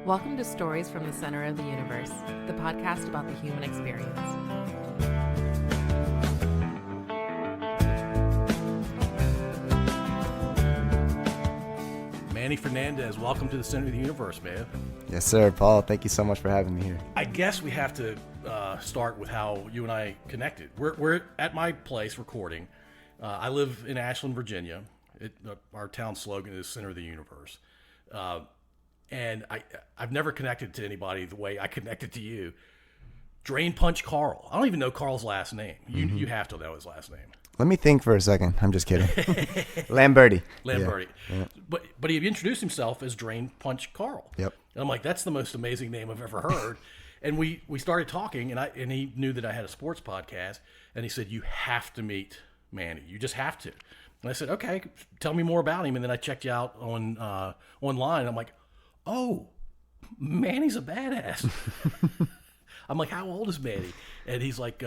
Welcome to Stories from the Center of the Universe, the podcast about the human experience. Manny Fernandez, welcome to the Center of the Universe, man. Yes, sir, Paul. Thank you so much for having me here. I guess we have to start with how you and I connected. We're at my place recording. I live in Ashland, Virginia. Our town slogan is Center of the Universe. And I've never connected to anybody the way I connected to you. Drain Punch Carl. I don't even know Carl's last name. You have to know his last name. Let me think for a second. I'm just kidding. Lamberti. Lamberti. Yeah. But he introduced himself as Drain Punch Carl. Yep. And I'm like, that's the most amazing name I've ever heard. And we started talking, and he knew that I had a sports podcast, and he said, you have to meet Manny. You just have to. And I said, okay, tell me more about him. And then I checked you out on online. And I'm like, oh, Manny's a badass. I'm like, how old is Manny? And he's like,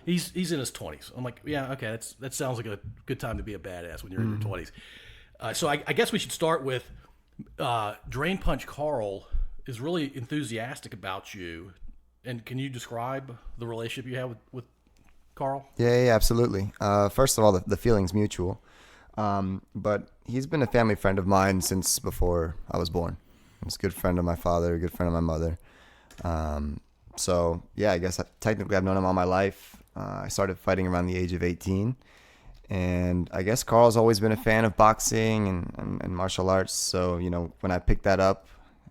he's in his 20s. I'm like, yeah, okay, that sounds like a good time to be a badass when you're in your 20s. So I guess we should start with Drain Punch Carl is really enthusiastic about you. And can you describe the relationship you have with Carl? Yeah, absolutely. First of all, the feeling's mutual. But he's been a family friend of mine since before I was born. He's a good friend of my father, a good friend of my mother. So, yeah, I guess technically I've known him all my life. I started fighting around the age of 18. And I guess Carl's always been a fan of boxing and martial arts. So, when I picked that up,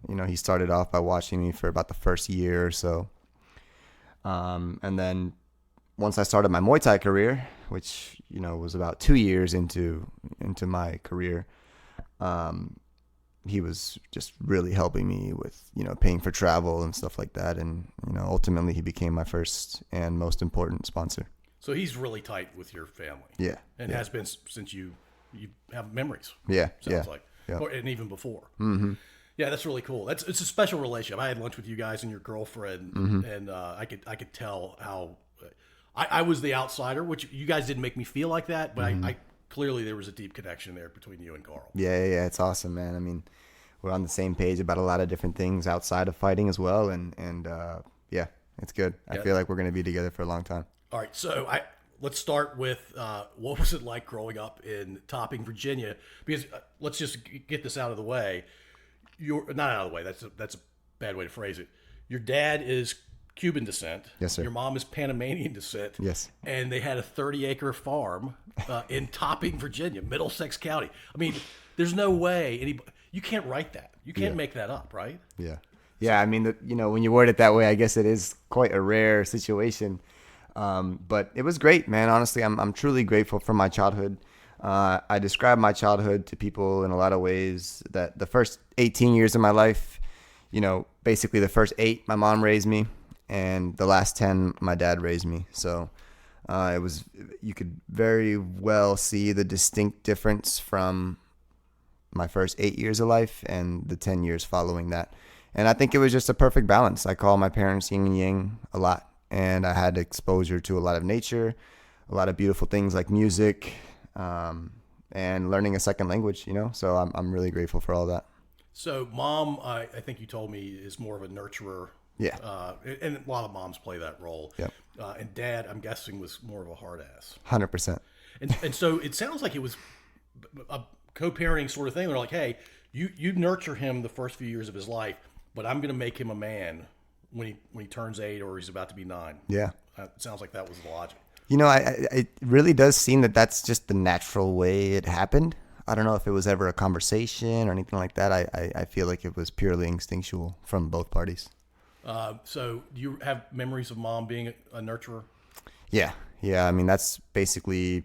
he started off by watching me for about the first year or so. And then once I started my Muay Thai career, which, was about 2 years into my career, he was just really helping me with, paying for travel and stuff like that. And, ultimately he became my first and most important sponsor. So he's really tight with your family. Yeah. And has been since you have memories. Yeah. Sounds like. Yeah. And even before. Mm-hmm. Yeah, that's really cool. It's a special relationship. I had lunch with you guys and your girlfriend, and I could tell how I was the outsider, which you guys didn't make me feel like that, but I clearly there was a deep connection there between you and Carl. Yeah, it's awesome, man. I mean, we're on the same page about a lot of different things outside of fighting as well, and yeah, it's good. I feel like we're going to be together for a long time. All right, so let's start with what was it like growing up in Topping, Virginia? Because let's just get this out of the way. You're not out of the way. That's a bad way to phrase it. Your dad is Cuban descent. Yes, sir. Your mom is Panamanian descent. Yes. And they had a 30-acre farm in Topping, Virginia, Middlesex County. I mean, there's no way you can't write that. You can't make that up, right? Yeah. Yeah, I mean, when you word it that way, I guess it is quite a rare situation. But it was great, man. Honestly, I'm truly grateful for my childhood. I describe my childhood to people in a lot of ways that the first 18 years of my life, basically the first 8, my mom raised me, and the last 10, my dad raised me. So you could very well see the distinct difference from my first 8 years of life and the 10 years following that. And I think it was just a perfect balance. I call my parents yin and yang a lot, and I had exposure to a lot of nature, a lot of beautiful things like music, and learning a second language, so I'm really grateful for all that. So mom, I think you told me, is more of a nurturer. Yeah. And a lot of moms play that role. Yep. And dad, I'm guessing, was more of a hard ass. 100%. And so it sounds like it was a co-parenting sort of thing. They're like, hey, you nurture him the first few years of his life, but I'm going to make him a man when he turns 8 or he's about to be 9. Yeah. It sounds like that was the logic. It really does seem that that's just the natural way it happened. I don't know if it was ever a conversation or anything like that. I feel like it was purely instinctual from both parties. So do you have memories of mom being a nurturer? Yeah. I mean, that's basically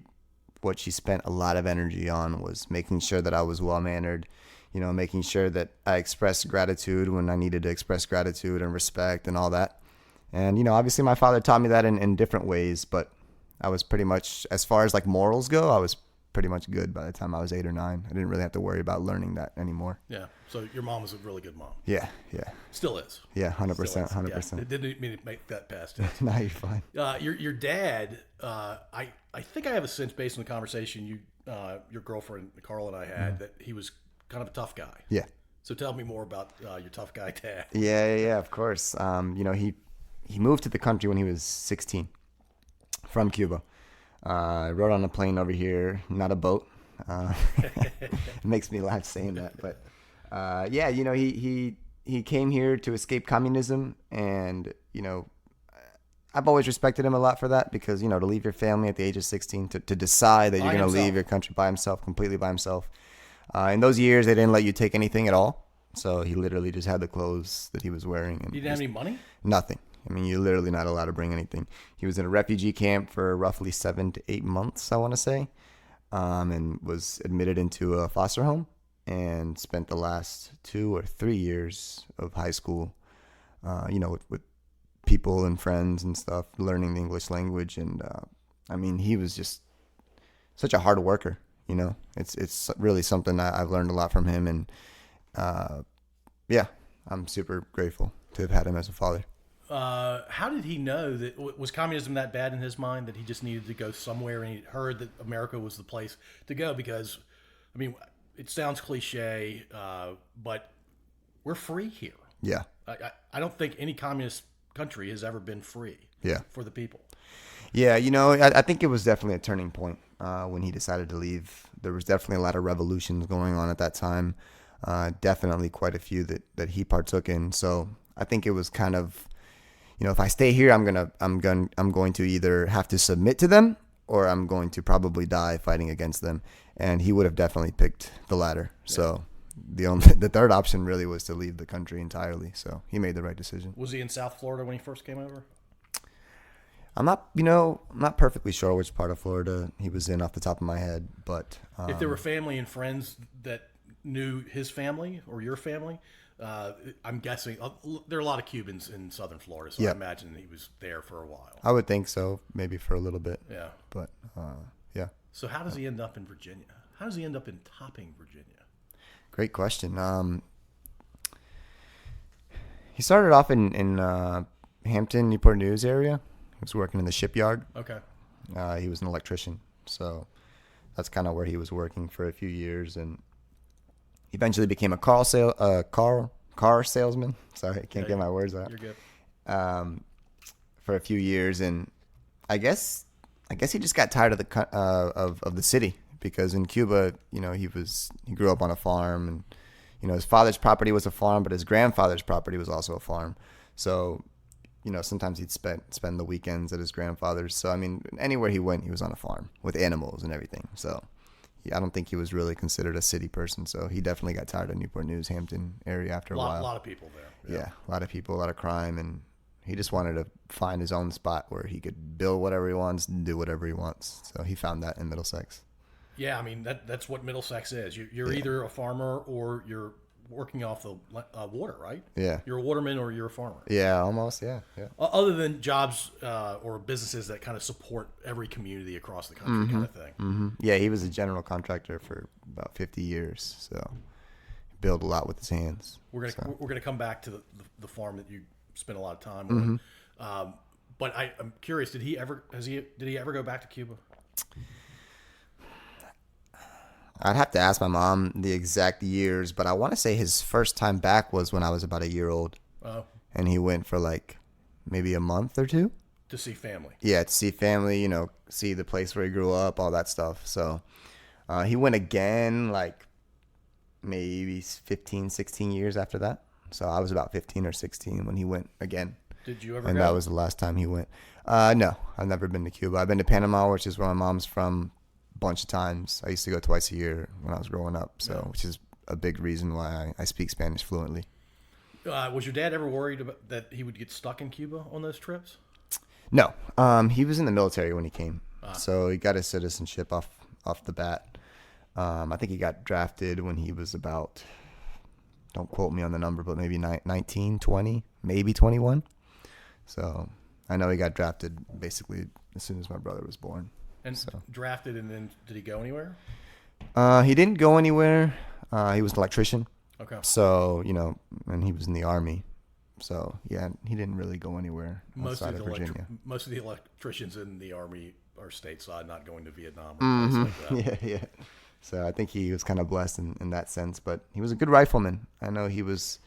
what she spent a lot of energy on, was making sure that I was well-mannered, making sure that I expressed gratitude when I needed to express gratitude and respect and all that. And, obviously my father taught me that in different ways, but I was pretty much, as far as like morals go, I was pretty much good by the time I was 8 or 9. I didn't really have to worry about learning that anymore. Yeah. So your mom was a really good mom. Yeah. Still is. Yeah, 100%, Still is. 100%. Yeah. It didn't mean to make that past tense. No, you're fine. Your dad, I think I have a sense based on the conversation your girlfriend Carl and I had that he was kind of a tough guy. Yeah. So tell me more about your tough guy dad. Yeah, of course. He moved to the country when he was 16 from Cuba. Rode on a plane over here, not a boat. It makes me laugh saying that, but he came here to escape communism, and I've always respected him a lot for that, because to leave your family at the age of 16 to decide that you're going to leave your country by himself, completely by himself. In those years, they didn't let you take anything at all, so he literally just had the clothes that he was wearing. And you didn't have any money? Nothing. I mean, you're literally not allowed to bring anything. He was in a refugee camp for roughly 7 to 8 months, I want to say, and was admitted into a foster home and spent the last 2 or 3 years of high school, with people and friends and stuff, learning the English language. And he was just such a hard worker. It's really something I've learned a lot from him, and I'm super grateful to have had him as a father. How did he know that was communism that bad in his mind that he just needed to go somewhere, and he heard that America was the place to go? Because, it sounds cliche, but we're free here. Yeah. I don't think any communist country has ever been free. Yeah. For the people. Yeah, I think it was definitely a turning point when he decided to leave. There was definitely a lot of revolutions going on at that time. Definitely quite a few that he partook in. So I think it was kind of, if I stay here, I'm going to either have to submit to them, or I'm going to probably die fighting against them. And he would have definitely picked the latter. Yeah. So the third option really was to leave the country entirely. So he made the right decision. Was he in South Florida when he first came over? I'm not perfectly sure which part of Florida he was in off the top of my head, but if there were family and friends that knew his family or your family, I'm guessing there are a lot of Cubans in Southern Florida, so I imagine he was there for a while. I would think so, maybe for a little bit. Yeah, but yeah. So how does he end up in Virginia? How does he end up in Topping, Virginia? Great question. He started off in Hampton, Newport News area. He was working in the shipyard. Okay. He was an electrician, so that's kind of where he was working for a few years, and eventually became a car salesman. Sorry, I can't get my words out. You're good. For a few years, and I guess he just got tired of the city, because in Cuba, he grew up on a farm, and his father's property was a farm, but his grandfather's property was also a farm. So sometimes he'd spend the weekends at his grandfather's. So anywhere he went, he was on a farm with animals and everything. So I don't think he was really considered a city person. So he definitely got tired of Newport News, Hampton area after a while. A lot of people there. Yeah, a lot of people, a lot of crime, and he just wanted to find his own spot where he could build whatever he wants and do whatever he wants. So he found that in Middlesex. Yeah, that's what Middlesex is. You're either a farmer or you're working off the water, right? Yeah. You're a waterman or you're a farmer. Yeah, almost, yeah. Other than jobs or businesses that kind of support every community across the country, kind of thing. Mm-hmm. Yeah, he was a general contractor for about 50 years, so he built a lot with his hands. We're gonna come back to the farm that you spent a lot of time on. But I'm curious, did he ever go back to Cuba? I'd have to ask my mom the exact years, but I want to say his first time back was when I was about a year old. Oh. And he went for maybe a month or two. To see family. Yeah, to see family, see the place where he grew up, all that stuff. So he went again maybe 15, 16 years after that. So I was about 15 or 16 when he went again. Did you ever And go? that was the last time he went. No, I've never been to Cuba. I've been to Panama, which is where my mom's from, a bunch of times. I used to go twice a year when I was growing up, which is a big reason why I speak Spanish fluently. Was your dad ever worried that he would get stuck in Cuba on those trips? No. He was in the military when he came. So he got his citizenship off the bat. I think he got drafted when he was about, don't quote me on the number, but maybe 19, 20, maybe 21. So I know he got drafted basically as soon as my brother was born. And drafted, and then did he go anywhere? He didn't go anywhere. He was an electrician. Okay. So, and he was in the Army. So, yeah, he didn't really go anywhere outside of Virginia. Most of the electricians in the Army are stateside, not going to Vietnam or places like that. Yeah. So I think he was kind of blessed in that sense. But he was a good rifleman. I know he was,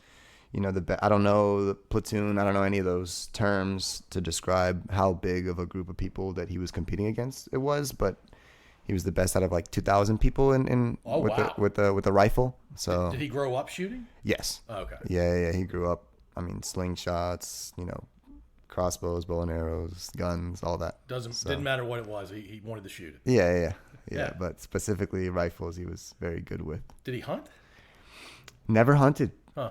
I don't know the platoon. I don't know any of those terms to describe how big of a group of people that he was competing against it was. But he was the best out of like 2,000 people with a rifle. So did he grow up shooting? Yes. Oh, okay. Yeah. He grew up. I mean, slingshots. Crossbows, bow and arrows, guns, all that. Didn't matter what it was. He wanted to shoot it. Yeah. But specifically rifles, he was very good with. Did he hunt? Never hunted. Huh.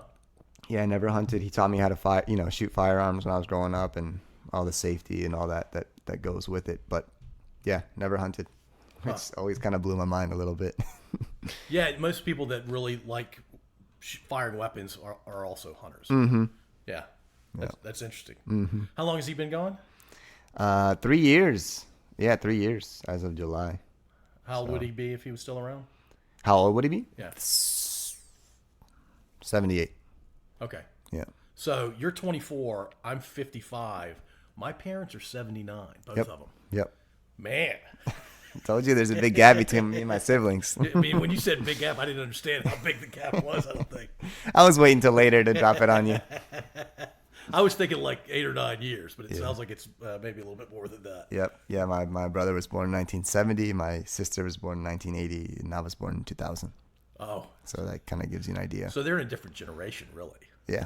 Yeah, never hunted. He taught me how to shoot firearms when I was growing up, and all the safety and all that goes with it. But yeah, never hunted. Huh. It's always kind of blew my mind a little bit. Yeah, most people that really like firing weapons are also hunters. Mm-hmm. Yeah. That's interesting. Mm-hmm. How long has he been going? 3 years. Yeah, 3 years as of July. How old would he be if he was still around? How old would he be? Yeah. 78. Okay. Yeah. So you're 24. I'm 55. My parents are 79, both of them. Yep. Man. I told you there's a big gap between me and my siblings. I mean, when you said big gap, I didn't understand how big the gap was, I don't think. I was waiting till later to drop it on you. I was thinking like 8 or 9 years, but it sounds like it's maybe a little bit more than that. Yep. Yeah, my brother was born in 1970. My sister was born in 1980, and I was born in 2000. Oh. So that kind of gives you an idea. So they're in a different generation, really. Yeah.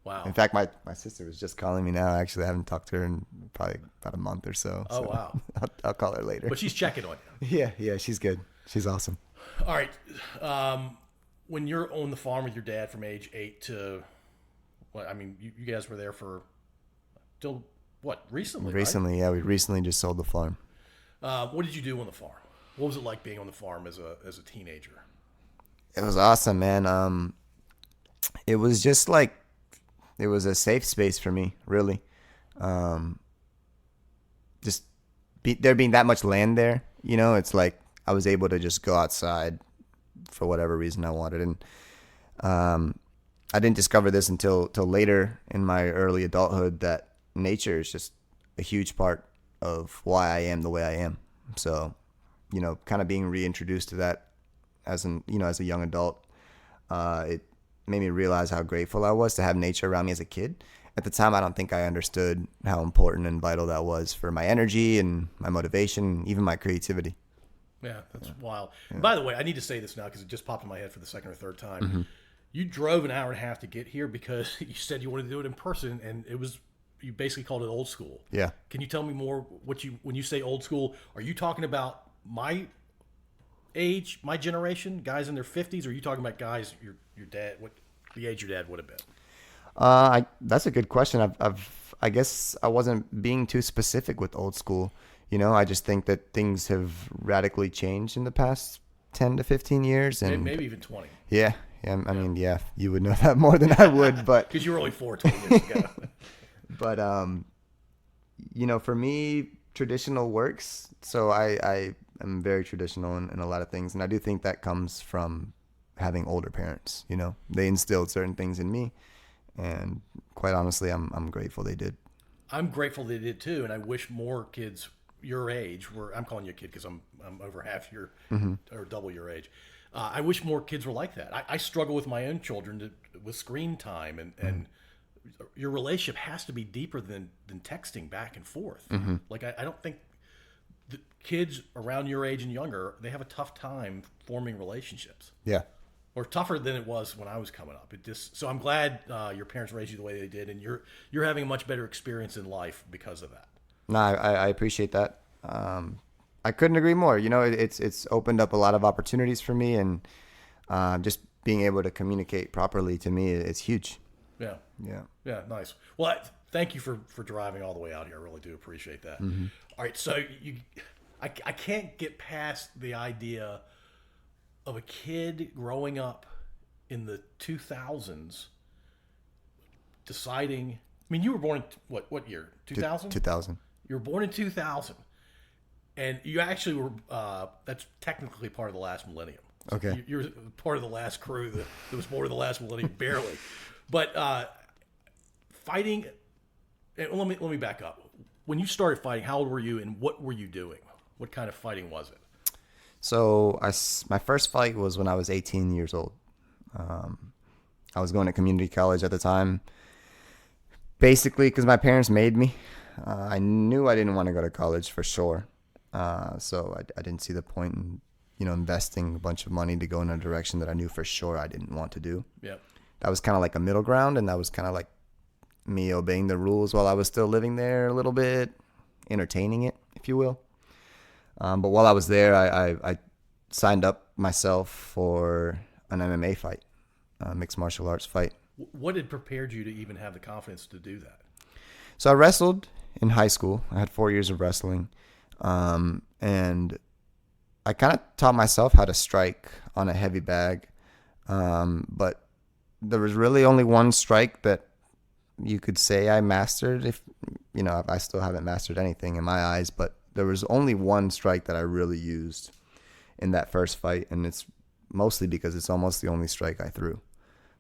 Wow. In fact, my sister was just calling me now. Actually, I haven't talked to her in probably about a month or so. Oh, wow. I'll call her later. But she's checking on you. Yeah, she's good. She's awesome. All right. When you're on the farm with your dad from age 8 to, you guys were there for till what, recently? Recently, right? Yeah, we recently just sold the farm. What did you do on the farm? What was it like being on the farm as a teenager? It was awesome, man. It was just like, it was a safe space for me, really. There being that much land there, it's like I was able to just go outside for whatever reason I wanted. And I didn't discover this until later in my early adulthood, that nature is just a huge part of why I am the way I am. So, kind of being reintroduced to that as a young adult, it made me realize how grateful I was to have nature around me as a kid. At the time, I don't think I understood how important and vital that was for my energy and my motivation, even my creativity. Yeah, that's wild. Yeah. By the way, I need to say this now because it just popped in my head for the second or third time. Mm-hmm. You drove an hour and a half to get here because you said you wanted to do it in person, and you basically called it old school. Yeah. Can you tell me more when you say old school, are you talking about my age, my generation, guys in their 50s, or are you talking about guys your dad, what the age your dad would have been? That's a good question. I guess I wasn't being too specific with old school. I just think that things have radically changed in the past 10 to 15 years, and maybe even 20. Yeah. I mean, you would know that more than I would, but because you were only 20 years ago. But for me, traditional works. So I am very traditional in a lot of things, and I do think that comes from having older parents. They instilled certain things in me, and quite honestly, I'm grateful they did. I'm grateful they did too, and I wish more kids your age were. I'm calling you a kid because I'm over half your or double your age. I wish more kids were like that. I struggle with my own children with screen time, and your relationship has to be deeper than texting back and forth. Mm-hmm. Like I don't think the kids around your age and younger, they have a tough time forming relationships. Yeah. Or tougher than it was when I was coming up. So I'm glad your parents raised you the way they did, and you're having a much better experience in life because of that. No, I appreciate that. I couldn't agree more. It's opened up a lot of opportunities for me, and just being able to communicate properly to me, it's huge. Yeah, nice. Well, thank you for driving all the way out here. I really do appreciate that. Mm-hmm. All right, so I can't get past the idea of a kid growing up in the 2000s deciding. I mean, you were born in what year? 2000. 2000. You were born in 2000, and you actually were. That's technically part of the last millennium. Okay. You're part of the last crew that was born in the last millennium, barely. But fighting. And let me back up. When you started fighting, how old were you, and what were you doing? What kind of fighting was it? So my first fight was when I was 18 years old. I was going to community college at the time, basically because my parents made me. I knew I didn't want to go to college for sure. So I didn't see the point in, investing a bunch of money to go in a direction that I knew for sure I didn't want to do. Yep. That was kind of like a middle ground, and that was kind of like me obeying the rules while I was still living there a little bit, entertaining it, if you will. But while I was there, I signed up myself for an MMA fight, a mixed martial arts fight. What had prepared you to even have the confidence to do that? So I wrestled in high school. I had 4 years of wrestling. And I kind of taught myself how to strike on a heavy bag. But there was really only one strike that you could say I mastered. If I still haven't mastered anything in my eyes, but there was only one strike that I really used in that first fight, and it's mostly because it's almost the only strike I threw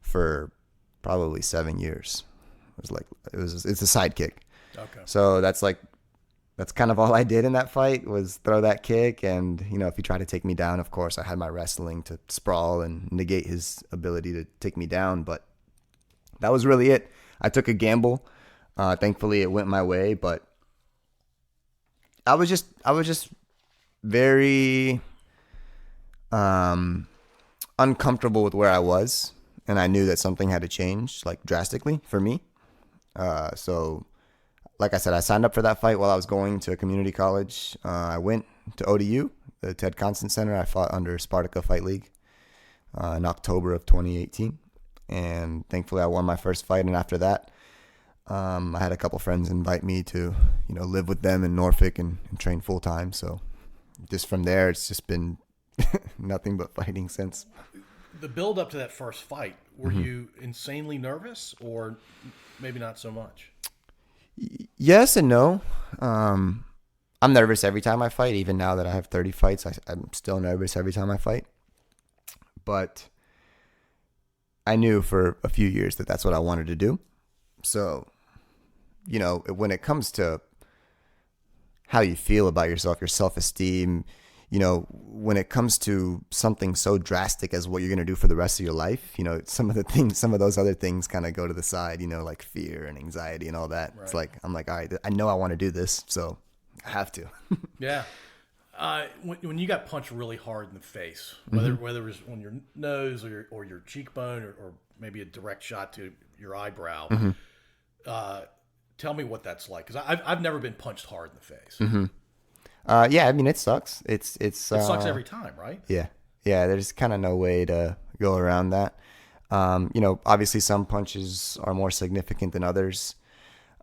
for probably 7 years. It's a side kick. Okay. So that's kind of all I did in that fight was throw that kick. And, if he tried to take me down, of course, I had my wrestling to sprawl and negate his ability to take me down. But that was really it. I took a gamble. Thankfully, it went my way. But I was just very uncomfortable with where I was. And I knew that something had to change, drastically for me. So like I said, I signed up for that fight while I was going to community college. I went to ODU, the Ted Constant Center. I fought under Spartica Fight League in October of 2018. And thankfully, I won my first fight. And after that, I had a couple friends invite me to, live with them in Norfolk and train full time. So just from there, it's just been nothing but fighting since. The build up to that first fight, were you insanely nervous or maybe not so much? Yes and no. I'm nervous every time I fight. Even now that I have 30 fights, I'm still nervous every time I fight. But I knew for a few years that that's what I wanted to do. So, when it comes to how you feel about yourself, your self-esteem, when it comes to something so drastic as what you're going to do for the rest of your life, some of those other things kind of go to the side, like fear and anxiety and all that. Right. It's I'm like, all right, I know I want to do this, so I have to. Yeah. When you got punched really hard in the face, whether it was on your nose or your cheekbone or maybe a direct shot to your eyebrow, tell me what that's like. Because I've never been punched hard in the face. Yeah, I mean, it sucks. It sucks every time, right? Yeah. There's kind of no way to go around that. Obviously some punches are more significant than others.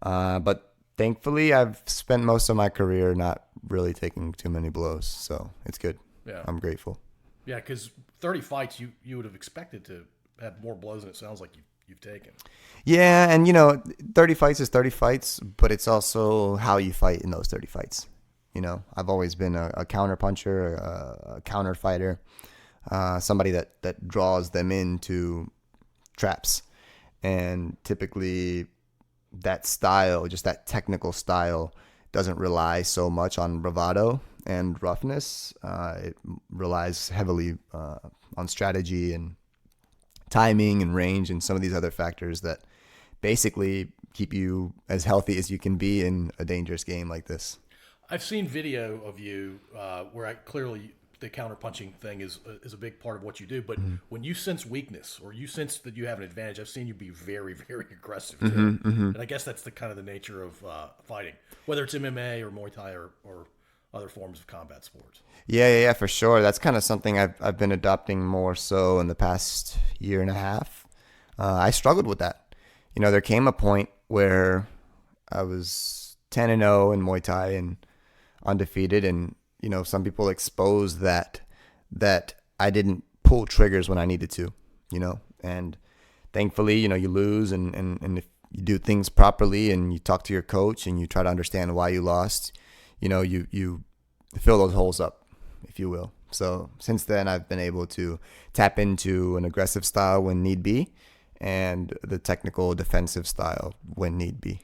But thankfully I've spent most of my career not really taking too many blows. So it's good. Yeah. I'm grateful. Yeah. Cause 30 fights, you would have expected to have more blows than it sounds like you've taken. Yeah. And 30 fights is 30 fights, but it's also how you fight in those 30 fights. I've always been a counter puncher, a counter fighter, somebody that draws them into traps. And typically that style, just that technical style, doesn't rely so much on bravado and roughness. It relies heavily on strategy and timing and range and some of these other factors that basically keep you as healthy as you can be in a dangerous game like this. I've seen video of you where clearly the counterpunching thing is a big part of what you do. But when you sense weakness or you sense that you have an advantage, I've seen you be very, very aggressive too. And I guess that's the kind of the nature of fighting, whether it's MMA or Muay Thai or other forms of combat sports. Yeah, for sure. That's kind of something I've been adopting more so in the past year and a half. I struggled with that. There came a point where I was 10-0 in Muay Thai and undefeated, and some people expose that I didn't pull triggers when I needed to, and thankfully you lose, and if you do things properly and you talk to your coach and you try to understand why you lost, you fill those holes up, if you will. So since then I've been able to tap into an aggressive style when need be and the technical defensive style when need be.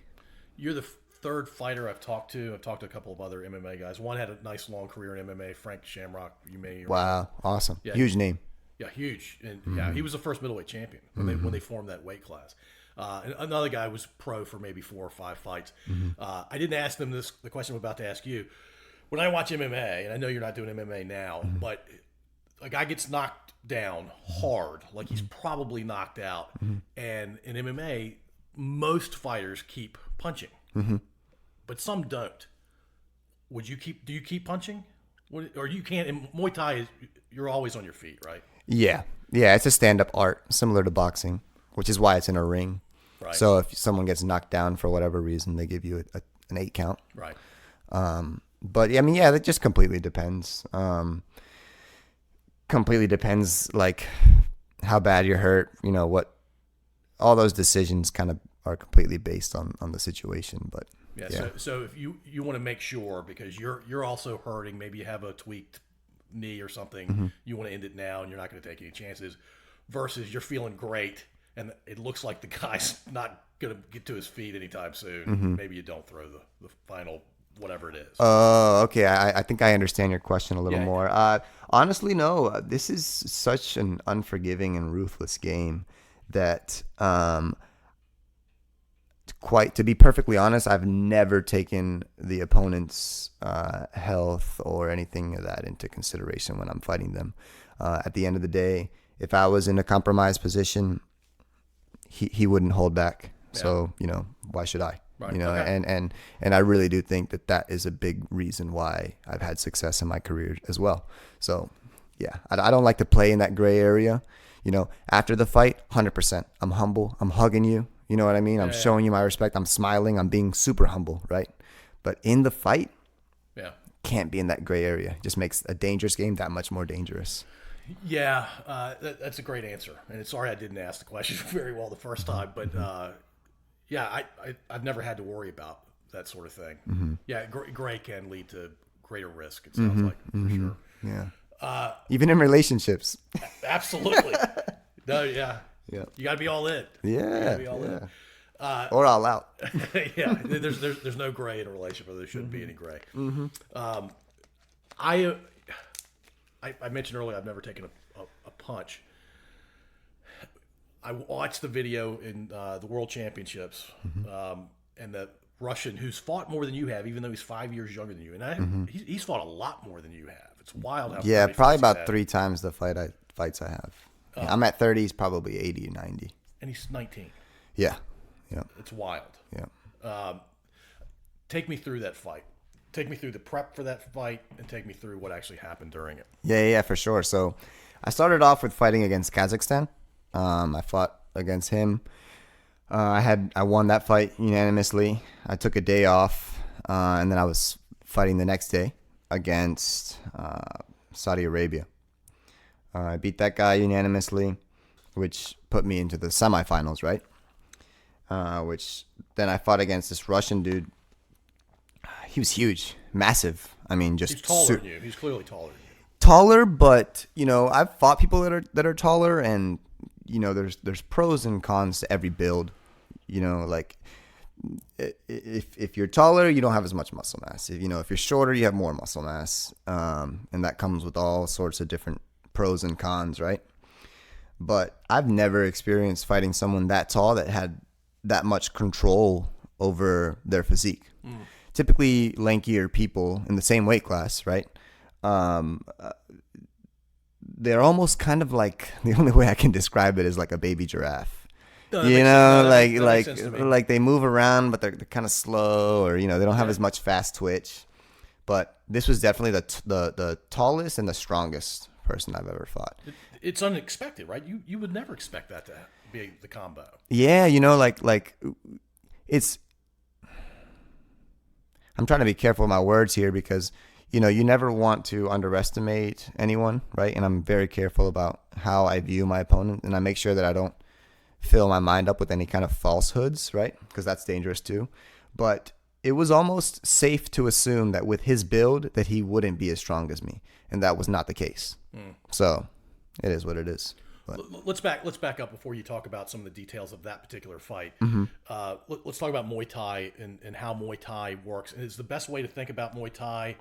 You're the third fighter I've talked to. I've talked to a couple of other MMA guys. One had a nice long career in MMA, Frank Shamrock. You may Wow, awesome, yeah, huge name. Yeah, huge, and yeah, he was the first middleweight champion when they formed that weight class. And another guy was pro for maybe 4 or 5 fights. I didn't ask them the question I'm about to ask you. When I watch MMA, and I know you're not doing MMA now, but a guy gets knocked down hard, like he's probably knocked out, and in MMA, most fighters keep punching, but some don't. Do you keep punching? Or you can't? In Muay Thai, you're always on your feet, right? Yeah, it's a stand-up art, similar to boxing, which is why it's in a ring. Right. So if someone gets knocked down for whatever reason, they give you an 8 count. Right. But I mean, yeah, that just completely depends. Completely depends, like how bad you're hurt. You know what? All those decisions kind of are completely based on the situation. But yeah. So if you want to make sure, because you're also hurting, maybe you have a tweaked knee or something, you want to end it now, and you're not going to take any chances. Versus you're feeling great, and it looks like the guy's not going to get to his feet anytime soon. Maybe you don't throw the final whatever it is. Oh, okay. I think I understand your question a little more. Honestly, no. This is such an unforgiving and ruthless game that, to be perfectly honest, I've never taken the opponent's health or anything of that into consideration when I'm fighting them. At the end of the day, if I was in a compromised position, he wouldn't hold back. Yeah. So, why should I? Right. Okay. And I really do think that is a big reason why I've had success in my career as well. So, yeah, I don't like to play in that gray area. After the fight, 100%. I'm humble. I'm hugging you. You know what I mean? I'm showing you my respect. I'm smiling. I'm being super humble, right? But in the fight, can't be in that gray area. It just makes a dangerous game that much more dangerous. Yeah, that's a great answer. And sorry I didn't ask the question very well the first time, but I've never had to worry about that sort of thing. Yeah, gray can lead to greater risk, it sounds like, for sure. Yeah. Even in relationships. Absolutely. No, yeah. Yeah. You got to be all in. Yeah. Be all in. Or all out. Yeah. There's no gray in a relationship. There shouldn't be any gray. I mentioned earlier I've never taken a punch. I watched the video in the World Championships, and the Russian who's fought more than you have, even though he's 5 years younger than you, and he's fought a lot more than you have. It's wild how. Yeah, probably about 3 times the fights I have. I'm at 30. He's probably 80 or 90. And he's 19. Yeah. It's wild. Yeah. Take me through that fight. Take me through the prep for that fight, and take me through what actually happened during it. Yeah, for sure. So I started off with fighting against Kazakhstan. I fought against him. I won that fight unanimously. I took a day off, and then I was fighting the next day against Saudi Arabia. I beat that guy unanimously, which put me into the semifinals, right? Which then I fought against this Russian dude. He was huge, massive. I mean, just he's taller than you. He's clearly taller than you. Taller, but I've fought people that are taller, and there's pros and cons to every build. Like if you're taller, you don't have as much muscle mass. If you're shorter, you have more muscle mass, and that comes with all sorts of different pros and cons, right? But I've never experienced fighting someone that tall that had that much control over their physique. Typically lankier people in the same weight class, right? They're almost kind of like, the only way I can describe it is like a baby giraffe. Like they move around, but they're kind of slow, or they don't have as much fast twitch. But this was definitely the tallest and the strongest person I've ever fought. It's unexpected, right? You would never expect that to be the combo. Yeah, it's. I'm trying to be careful with my words here because you never want to underestimate anyone, right? And I'm very careful about how I view my opponent, and I make sure that I don't fill my mind up with any kind of falsehoods, right? Because that's dangerous too. But it was almost safe to assume that with his build that he wouldn't be as strong as me, and that was not the case. So it is what it is. Let's back up before you talk about some of the details of that particular fight. Let's talk about Muay Thai and how Muay Thai works. And it's the best way to think about Muay Thai.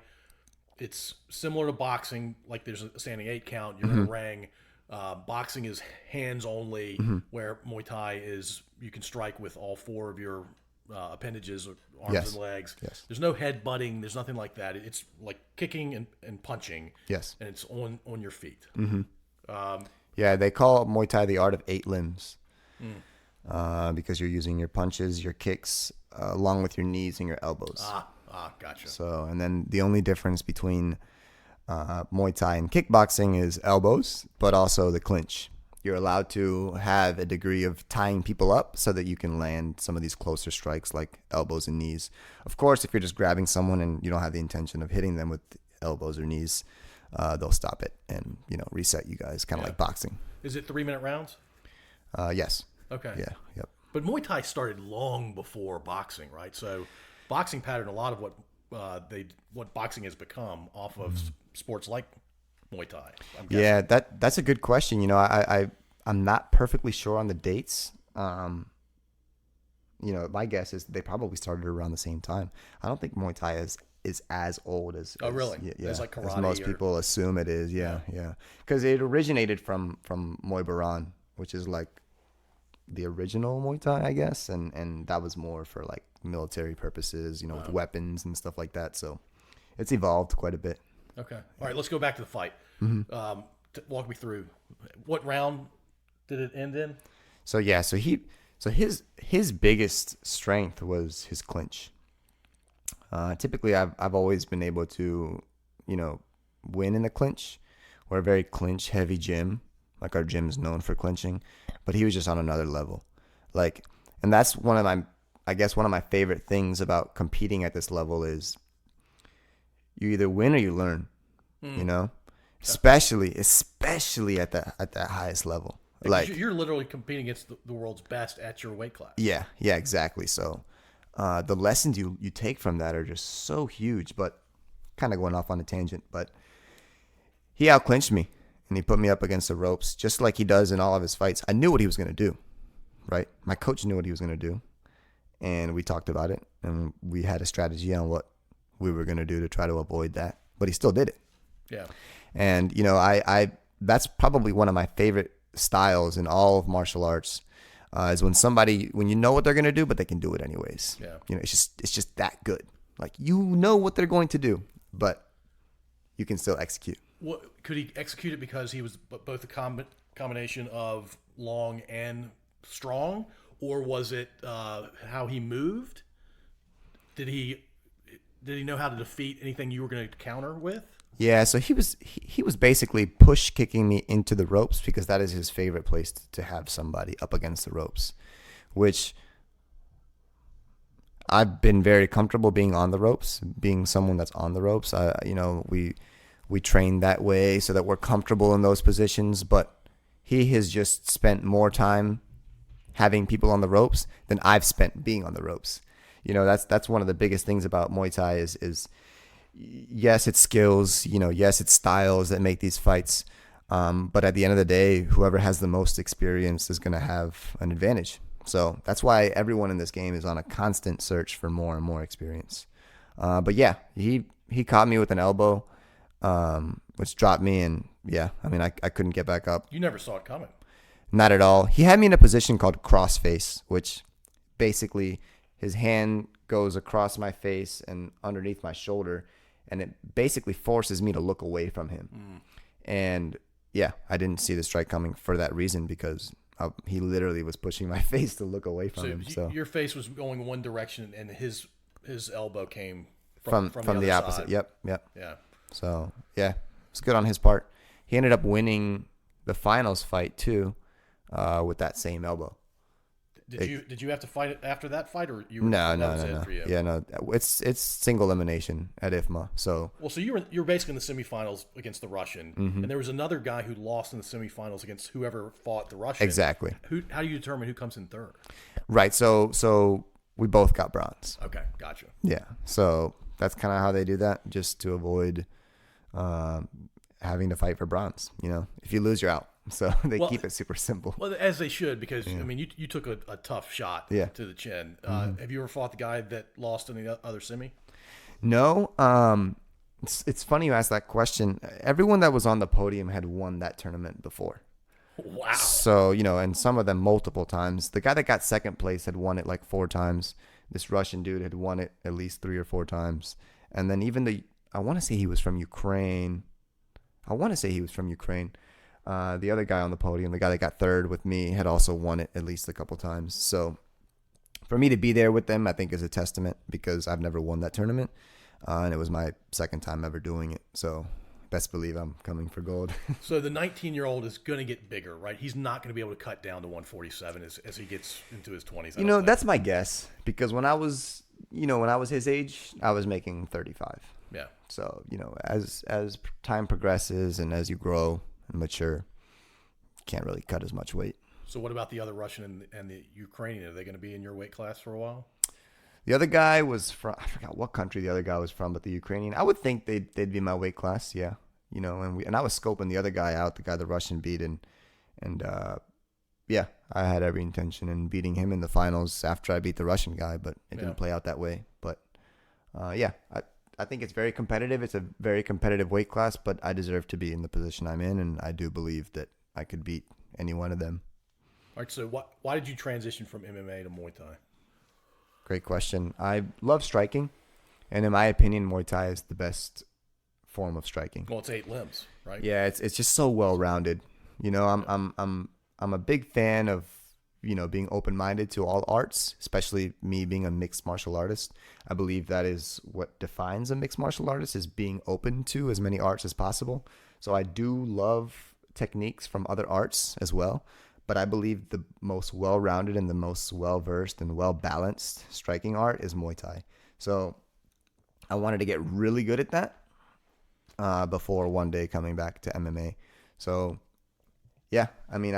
It's similar to boxing. Like there's a standing 8 count. You're in a ring. Boxing is hands only, where Muay Thai is you can strike with all 4 of your appendages, arms and legs. Yes. There's no head butting. There's nothing like that. It's like kicking and punching. Yes. And it's on your feet. Yeah, they call Muay Thai the art of 8 limbs because you're using your punches, your kicks, along with your knees and your elbows. Gotcha. So, and then the only difference between Muay Thai and kickboxing is elbows, but also the clinch. You're allowed to have a degree of tying people up so that you can land some of these closer strikes like elbows and knees. Of course, if you're just grabbing someone and you don't have the intention of hitting them with elbows or knees, they'll stop it and reset you guys, kind of like boxing. Is it 3-minute rounds? Yes. Okay. Yeah. Yep. But Muay Thai started long before boxing, right? So boxing patterned a lot of what boxing has become off of sports like Muay Thai. Yeah, that's a good question. I'm not perfectly sure on the dates. My guess is they probably started around the same time. I don't think Muay Thai is as old as. Oh, really? Yeah, as like karate. As most people assume it is. Yeah. Because it originated from Muay Baran, which is like the original Muay Thai, I guess, and that was more for like military purposes, with weapons and stuff like that. So it's evolved quite a bit. Okay. All right, let's go back to the fight. Walk me through. What round did it end in? So his biggest strength was his clinch. Typically, I've always been able to, win in the clinch. We're a very clinch heavy gym. Like our gym is known for clinching, but he was just on another level. And that's one of my favorite things about competing at this level is you either win or you learn, especially at that highest level. Like you're literally competing against the world's best at your weight class. Yeah, exactly. So the lessons you take from that are just so huge, but kind of going off on a tangent, but he outclinched me and he put me up against the ropes just like he does in all of his fights. I knew what he was going to do, right? My coach knew what he was going to do, and we talked about it, and we had a strategy on what we were going to do to try to avoid that, but he still did it. Yeah. And, I that's probably one of my favorite styles in all of martial arts, is when you know what they're going to do, but they can do it anyways. Yeah. It's just that good. Like, what they're going to do, but you can still execute. What, could he execute it because he was both a combination of long and strong, or was it how he moved? Did he know how to defeat anything you were going to counter with? Yeah, so he was basically push kicking me into the ropes because that is his favorite place to have somebody up against the ropes, which I've been very comfortable being on the ropes, being someone that's on the ropes. We train that way so that we're comfortable in those positions, but he has just spent more time having people on the ropes than I've spent being on the ropes. That's one of the biggest things about Muay Thai is yes, it's skills, yes, it's styles that make these fights. But at the end of the day, whoever has the most experience is going to have an advantage. So that's why everyone in this game is on a constant search for more and more experience. But yeah, he caught me with an elbow, which dropped me. And yeah, I couldn't get back up. You never saw it coming. Not at all. He had me in a position called cross face, which basically his hand goes across my face and underneath my shoulder, and it basically forces me to look away from him. And yeah, I didn't see the strike coming for that reason because he literally was pushing my face to look away from him. So your face was going one direction, and his elbow came from the opposite. Side. Yep. Yeah. So yeah, it's good on his part. He ended up winning the finals fight too, with that same elbow. Did you have to fight it after that fight, or you were no. for you? Yeah, no. It's single elimination at IFMA. So so you were basically in the semifinals against the Russian, and there was another guy who lost in the semifinals against whoever fought the Russian. Exactly. How do you determine who comes in third? Right. So we both got bronze. Okay, gotcha. Yeah. So that's kind of how they do that, just to avoid having to fight for bronze. If you lose, you're out. So they keep it super simple. Well, as they should, because I mean, you took a tough shot to the chin. Have you ever fought the guy that lost in the other semi? No. It's funny you asked that question. Everyone that was on the podium had won that tournament before. Wow. So, and some of them multiple times. The guy that got second place had won it like 4 times. This Russian dude had won it at least 3 or 4 times. And then even I want to say he was from Ukraine. The other guy on the podium, the guy that got third with me, had also won it at least a couple times. So for me to be there with them, I think is a testament, because I've never won that tournament. And it was my second time ever doing it. So best believe I'm coming for gold. So the 19-year-old is going to get bigger, right? He's not going to be able to cut down to 147 as he gets into his 20s. That's my guess, because when I was his age, I was making 35. Yeah. So, as time progresses and as you grow and mature, you can't really cut as much weight. So what about the other Russian and the Ukrainian? Are they going to be in your weight class for a while? The other guy was from, I forgot what country the other guy was from, but the Ukrainian, I would think they'd be my weight class, yeah. And I was scoping the other guy out, the guy the Russian beat, and I had every intention in beating him in the finals after I beat the Russian guy, but it didn't play out that way. But I think it's very competitive. It's a very competitive weight class, but I deserve to be in the position I'm in, and I do believe that I could beat any one of them. All right, so why did you transition from MMA to Muay Thai? Great question. I love striking, and in my opinion, Muay Thai is the best form of striking. Well, it's 8 limbs, right? Yeah, it's just so well rounded. I'm a big fan of being open minded to all arts, especially me being a mixed martial artist. I believe that is what defines a mixed martial artist, is being open to as many arts as possible. So I do love techniques from other arts as well. But I believe the most well-rounded and the most well-versed and well-balanced striking art is Muay Thai. So I wanted to get really good at that before one day coming back to MMA. So, yeah, I mean,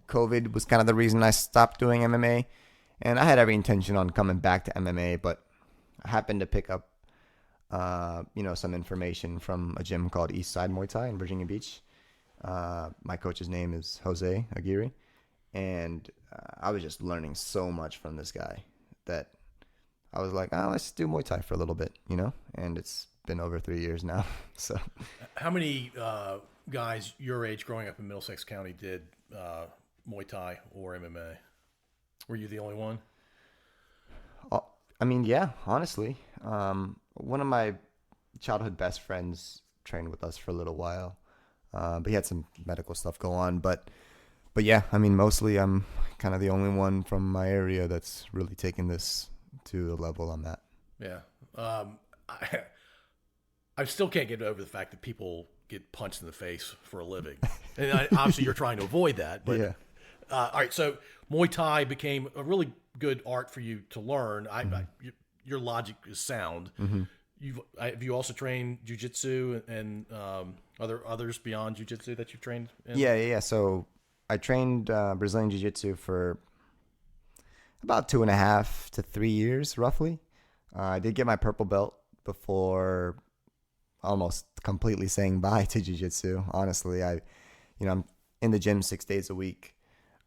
COVID was kind of the reason I stopped doing MMA. And I had every intention on coming back to MMA, but I happened to pick up, some information from a gym called Eastside Muay Thai in Virginia Beach. My coach's name is Jose Aguirre, and I was just learning so much from this guy that I was like, let's do Muay Thai for a little bit, and it's been over 3 years now. So how many guys your age growing up in Middlesex County did Muay Thai or MMA? Were you the only one? I mean, yeah, honestly. One of my childhood best friends trained with us for a little while. But he had some medical stuff go on. But yeah, I mean, mostly I'm kind of the only one from my area that's really taken this to the level I'm at. Yeah. I still can't get over the fact that people get punched in the face for a living. And obviously you're trying to avoid that. But, yeah. All right, so Muay Thai became a really good art for you to learn. Your logic is sound. Mm-hmm. Have you also trained Jiu-Jitsu and others beyond Jiu-Jitsu that you've trained in? Yeah. So I trained Brazilian Jujitsu for about 2.5 to 3 years, roughly. I did get my purple belt before almost completely saying bye to Jiu-Jitsu. Honestly, I'm in the gym 6 days a week.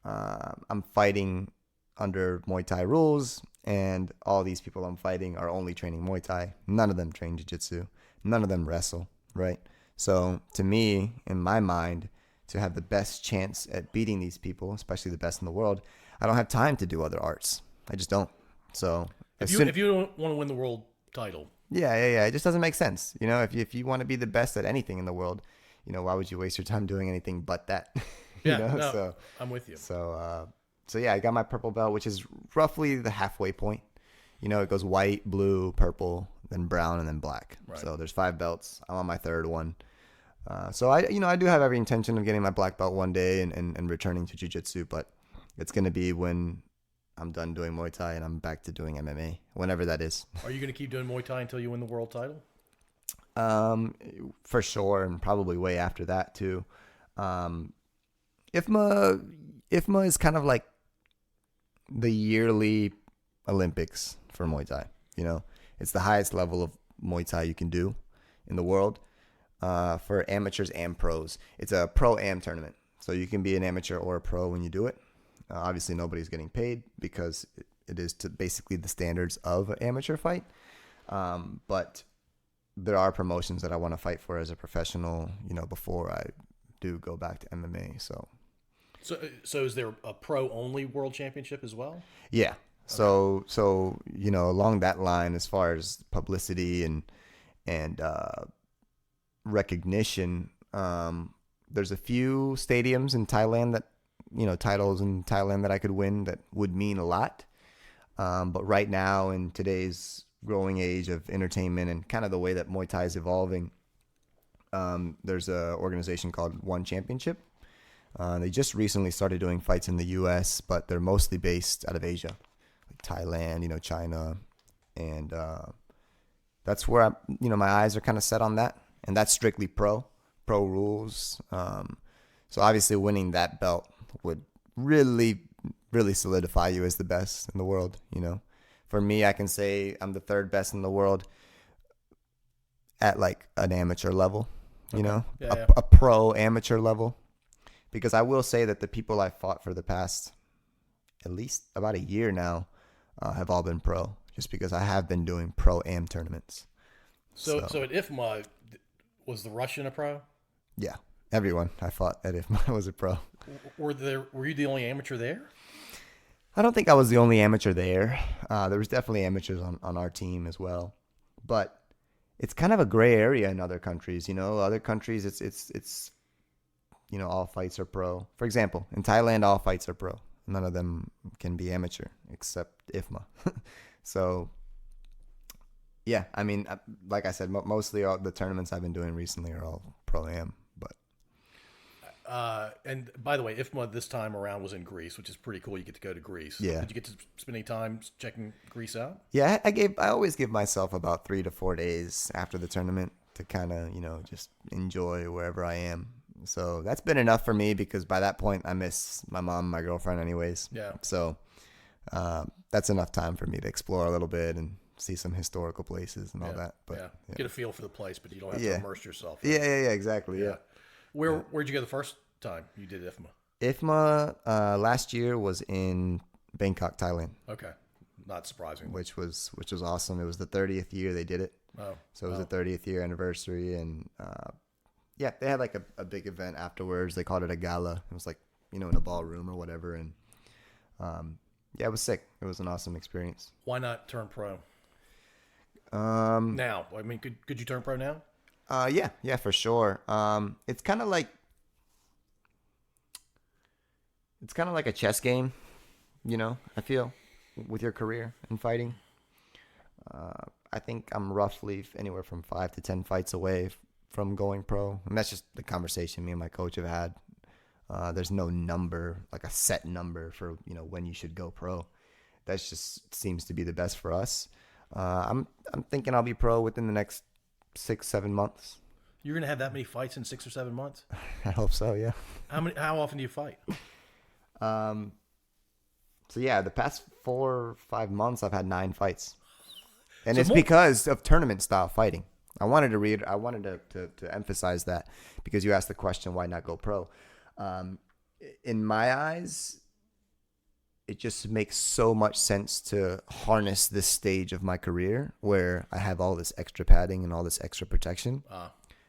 I'm fighting under Muay Thai rules, and all these people I'm fighting are only training Muay Thai. None of them train Jiu-Jitsu. None of them wrestle, right? So to me, in my mind, to have the best chance at beating these people, especially the best in the world, I don't have time to do other arts. I just don't. So if you don't want to win the world title. Yeah. It just doesn't make sense. If you want to be the best at anything in the world, why would you waste your time doing anything but that? No, So I'm with you. So yeah, I got my purple belt, which is roughly the halfway point. It goes white, blue, purple, then brown, and then black. Right. So there's 5 belts. I'm on my 3rd one. So I do have every intention of getting my black belt one day and returning to Jiu-Jitsu, but it's going to be when I'm done doing Muay Thai and I'm back to doing MMA, whenever that is. Are you going to keep doing Muay Thai until you win the world title? For sure, and probably way after that too. IFMA is kind of like the yearly Olympics for Muay Thai. It's the highest level of Muay Thai you can do in the world for amateurs and pros. It's a pro-am tournament. So you can be an amateur or a pro when you do it. Obviously, nobody's getting paid because it is to basically the standards of an amateur fight. But there are promotions that I want to fight for as a professional, before I do go back to MMA. So is there a pro only world championship as well? Yeah. Okay. So along that line, as far as publicity and recognition, there's a few stadiums in Thailand that, titles in Thailand that I could win that would mean a lot. But right now, in today's growing age of entertainment and kind of the way that Muay Thai is evolving, there's an organization called One Championship. They just recently started doing fights in the U.S., but they're mostly based out of Asia, like Thailand, China, and that's where my eyes are kind of set on that, and that's strictly pro rules. So obviously, winning that belt would really, really solidify you as the best in the world. For me, I can say I'm the third best in the world at like an amateur level. A pro amateur level. Because I will say that the people I've fought for the past at least about a year now have all been pro, just because I have been doing pro-am tournaments. So at IFMA, was the Russian a pro? Yeah, everyone I fought at IFMA was a pro. Were you the only amateur there? I don't think I was the only amateur there. There was definitely amateurs on our team as well. But it's kind of a gray area in other countries. Other countries, it's all fights are pro. For example, in Thailand, all fights are pro. None of them can be amateur except IFMA. So, yeah, I mean, like I said, mostly all the tournaments I've been doing recently are all pro-am. But and by the way, IFMA this time around was in Greece, which is pretty cool. You get to go to Greece. Yeah. Did you get to spend any time checking Greece out? Yeah, I always give myself about 3 to 4 days after the tournament to kind of, just enjoy wherever I am. So that's been enough for me, because by that point I miss my mom, my girlfriend anyways. Yeah. So that's enough time for me to explore a little bit and see some historical places and all that. But yeah. Get a feel for the place, but you don't have to immerse yourself. Yeah, exactly. Yeah. Where'd you go the first time you did IFMA? IFMA last year was in Bangkok, Thailand. Okay. Not surprising. Which was awesome. It was the 30th year they did it. Oh. So it was the 30th year anniversary, and yeah, they had like a big event afterwards. They called it a gala. It was like, in a ballroom or whatever. And yeah, it was sick. It was an awesome experience. Why not turn pro? Now, I mean, could you turn pro now? Yeah, for sure. It's kind of like a chess game, I feel, with your career in fighting. I think I'm roughly anywhere from 5 to 10 fights away from going pro. And that's just the conversation me and my coach have had. There's no number, like a set number for, when you should go pro. That just seems to be the best for us. I'm thinking I'll be pro within the next 6-7 months. You're going to have that many fights in 6 or 7 months? I hope so, yeah. How often do you fight? So yeah, the past 4 or 5 months I've had 9 fights. And it's because of tournament style fighting. I wanted to emphasize that, because you asked the question, why not go pro? In my eyes, it just makes so much sense to harness this stage of my career where I have all this extra padding and all this extra protection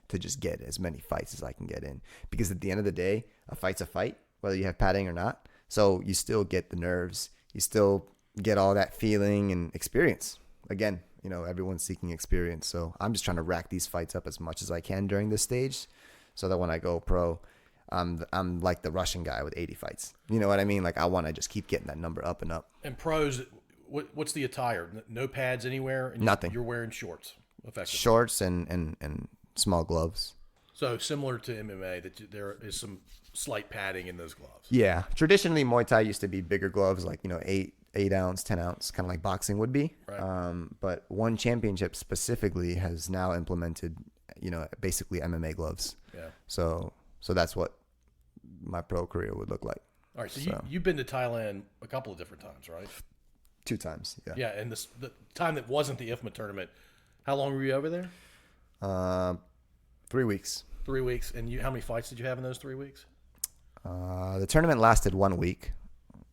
to just get as many fights as I can get in. Because at the end of the day, a fight's a fight, whether you have padding or not. So you still get the nerves. You still get all that feeling and experience. Again, everyone's seeking experience. So I'm just trying to rack these fights up as much as I can during this stage, so that when I go pro, I'm like the Russian guy with 80 fights. You know what I mean? Like, I want to just keep getting that number up and up. And pros, what's the attire? No pads anywhere? And nothing. You're wearing shorts, effectively. Shorts and small gloves. So similar to MMA, that there is some slight padding in those gloves. Yeah. Traditionally, Muay Thai used to be bigger gloves, like, 8 ounce, 10 ounce, kind of like boxing would be. Right. But One Championship specifically has now implemented, basically MMA gloves. Yeah. So that's what my pro career would look like. All right. So you've been to Thailand a couple of different times, right? 2 times. Yeah. Yeah. And the time that wasn't the IFMA tournament, how long were you over there? 3 weeks. 3 weeks. And how many fights did you have in those 3 weeks? The tournament lasted 1 week.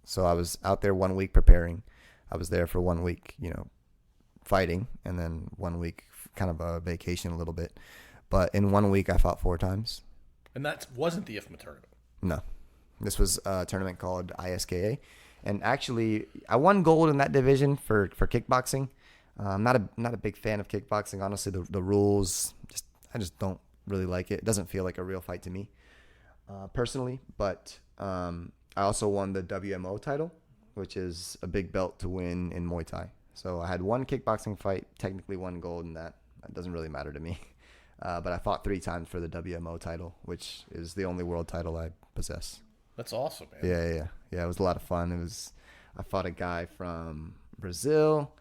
So I was out there 1 week preparing. I was there for 1 week, fighting, and then 1 week kind of a vacation a little bit. But in 1 week, I fought 4 times. And that wasn't the IFMA tournament. No. This was a tournament called ISKA. And actually, I won gold in that division for kickboxing. I'm not a big fan of kickboxing. Honestly, the rules, I just don't really like it. It doesn't feel like a real fight to me, personally. But I also won the WMO title, which is a big belt to win in Muay Thai. So I had 1 kickboxing fight, technically 1 gold in that. It doesn't really matter to me. But I fought 3 times for the WMO title, which is the only world title I possess. That's awesome, man. Yeah. It was a lot of fun. I fought a guy from Brazil,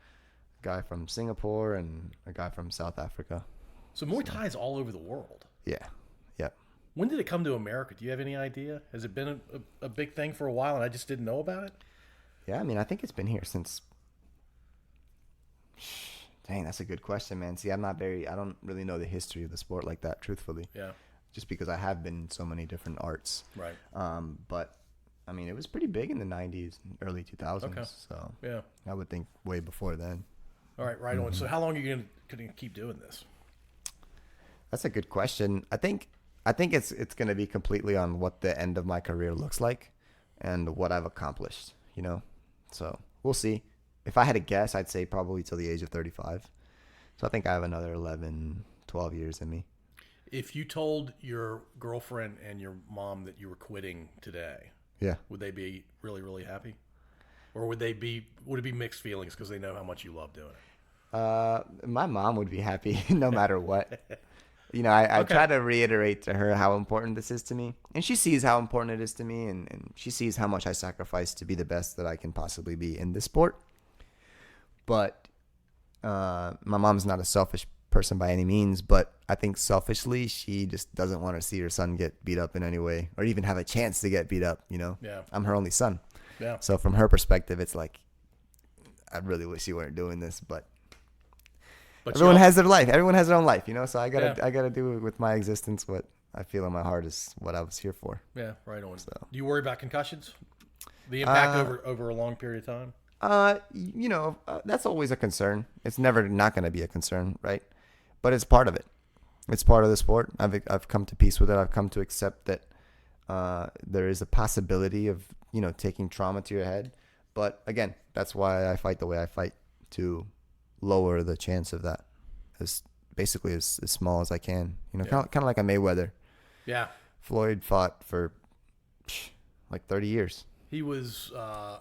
a guy from Singapore, and a guy from South Africa. So Muay Thai is all over the world. Yeah. Yep. When did it come to America? Do you have any idea? Has it been a big thing for a while and I just didn't know about it? Yeah, I mean, I think it's been here since. Dang, that's a good question, man. See, I don't really know the history of the sport like that, truthfully. Yeah. Just because I have been in so many different arts. Right. But, I mean, it was pretty big in the 90s, early 2000s. Okay. So, yeah. I would think way before then. All right, right on. So how long are you going to keep doing this? That's a good question. I think it's going to be completely on what the end of my career looks like and what I've accomplished, So, we'll see. If I had to guess, I'd say probably till the age of 35. So I think I have another 11, 12 years in me. If you told your girlfriend and your mom that you were quitting today, yeah, would they be really, really happy? Or would it be mixed feelings because they know how much you love doing it? My mom would be happy no matter what. I Okay. try to reiterate to her how important this is to me. And she sees how important it is to me. And she sees how much I sacrifice to be the best that I can possibly be in this sport. But my mom's not a selfish person by any means, but I think selfishly she just doesn't want to see her son get beat up in any way or even have a chance to get beat up, Yeah. I'm her only son. Yeah. So from her perspective, it's like, I really wish you weren't doing this, but everyone has their life. Everyone has their own life, so I gotta do with my existence what I feel in my heart is what I was here for. Yeah, right on. So. Do you worry about concussions? The impact over a long period of time? That's always a concern. It's never not going to be a concern, right? But it's part of it. It's part of the sport. I've come to peace with it. I've come to accept that there is a possibility of, taking trauma to your head. But again, that's why I fight the way I fight, to lower the chance of that as small as I can. Kind of like a Mayweather. Yeah. Floyd fought for like 30 years. He was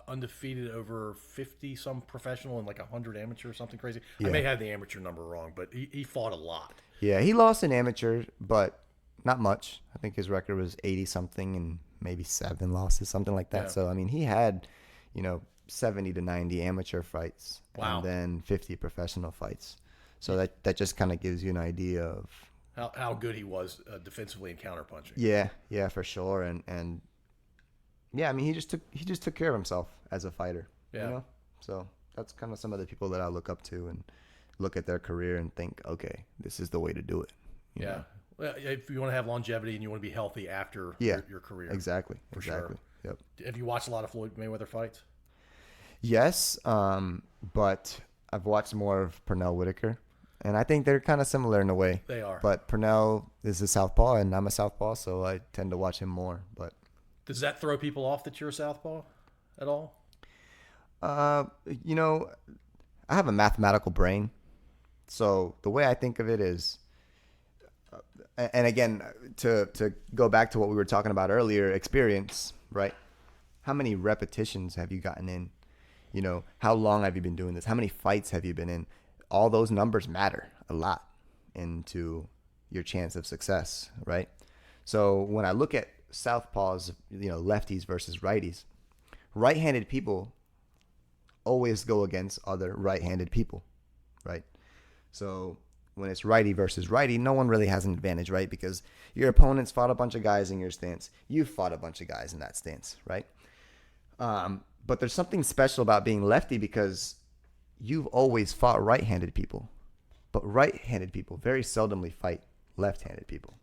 undefeated over 50-some professional and like 100 amateur or something crazy. Yeah. I may have the amateur number wrong, but he fought a lot. Yeah, he lost in amateur, but not much. I think his record was 80-something and maybe 7 losses, something like that. Yeah. So, I mean, he had, 70 to 90 amateur fights. Wow. And then 50 professional fights. So that just kind of gives you an idea of how good he was defensively and counterpunching. Yeah, for sure. And yeah, I mean, he just took care of himself as a fighter. Yeah. So that's kind of some of the people that I look up to and look at their career and think, okay, this is the way to do it. You know? Well, if you want to have longevity and you want to be healthy after your career. Exactly. For Exactly. sure. Yep. Have you watched a lot of Floyd Mayweather fights? Yes, but I've watched more of Pernell Whitaker, and I think they're kind of similar in a way. They are. But Pernell is a southpaw, and I'm a southpaw, so I tend to watch him more. But does that throw people off that you're a southpaw at all? I have a mathematical brain, so the way I think of it is, and again, to go back to what we were talking about earlier, experience, right? How many repetitions have you gotten in? How long have you been doing this? How many fights have you been in? All those numbers matter a lot into your chance of success, right? So when I look at southpaws, lefties versus righties, right-handed people always go against other right-handed people, right? So when it's righty versus righty, no one really has an advantage, right? Because your opponent's fought a bunch of guys in your stance. You've fought a bunch of guys in that stance, right? But there's something special about being lefty because you've always fought right-handed people. But right-handed people very seldomly fight left-handed people.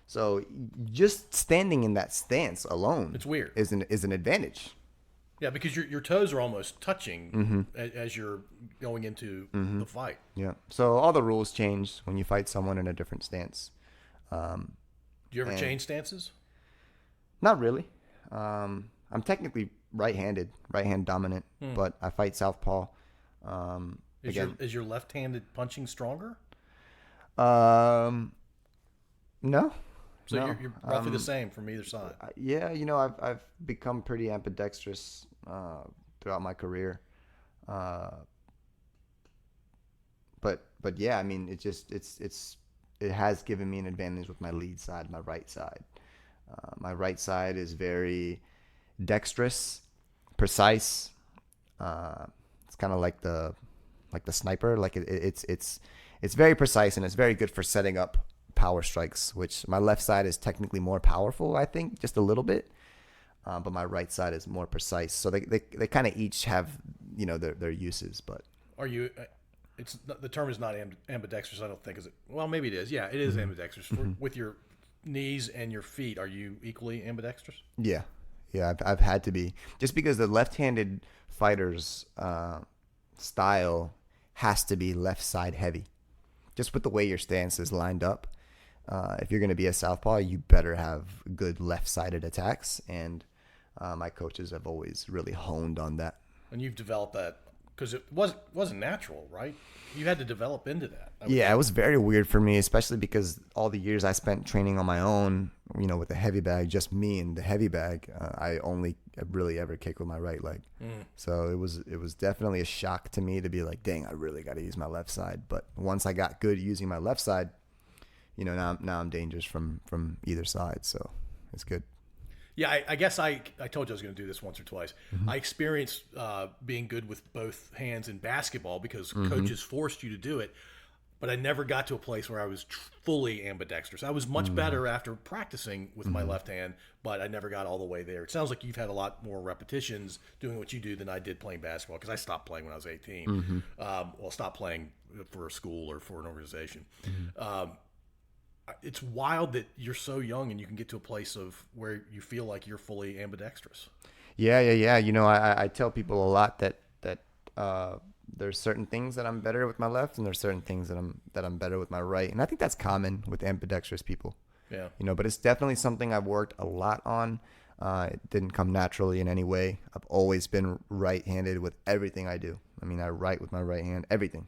So just standing in that stance alone, It's weird. is an advantage. Yeah, because your toes are almost touching as you're going into the fight. Yeah. So all the rules change when you fight someone in a different stance. Do you ever change stances? Not really. I'm technically right-handed, right-hand dominant, but I fight southpaw. Is your left-handed punching stronger? No. So No. you're roughly the same from either side. Yeah, I've become pretty ambidextrous throughout my career. But yeah, I mean, it has given me an advantage with my lead side, my right side. My right side is very dexterous, precise. It's kind of like the sniper. Like it's very precise, and it's very good for setting up power strikes, which my left side is technically more powerful, I think, just a little bit. But my right side is more precise. So they kind of each have, their uses. But Are you? It's the term is not ambidextrous. I don't think is it. Well, maybe it is. Yeah, it is ambidextrous with your knees and your feet. Are you equally ambidextrous? yeah, I've had to be, just because the left-handed fighter's style has to be left side heavy, just with the way your stance is lined up. If you're going to be a southpaw, you better have good left-sided attacks, and my coaches have always really honed on that. And you've developed that because it wasn't natural, right? You had to develop into that. Yeah, it was very weird for me, especially because all the years I spent training on my own, with the heavy bag, just me and the heavy bag, I only really ever kick with my right leg. So it was definitely a shock to me to be like, dang, I really got to use my left side. But once I got good using my left side, now I'm dangerous from either side. So it's good. Yeah, I guess I told you I was going to do this once or twice. I experienced being good with both hands in basketball because coaches forced you to do it, but I never got to a place where I was fully ambidextrous. I was much better after practicing with my left hand, but I never got all the way there. It sounds like you've had a lot more repetitions doing what you do than I did playing basketball, because I stopped playing when I was 18. Stopped playing for a school or for an organization. It's wild that you're so young and you can get to a place of where you feel like you're fully ambidextrous. Yeah. I tell people a lot that there's certain things that I'm better with my left, and there's certain things that I'm better with my right, and I think that's common with ambidextrous people. Yeah. But it's definitely something I've worked a lot on. It didn't come naturally in any way. I've always been right-handed with everything I do. I mean, I write with my right hand, everything.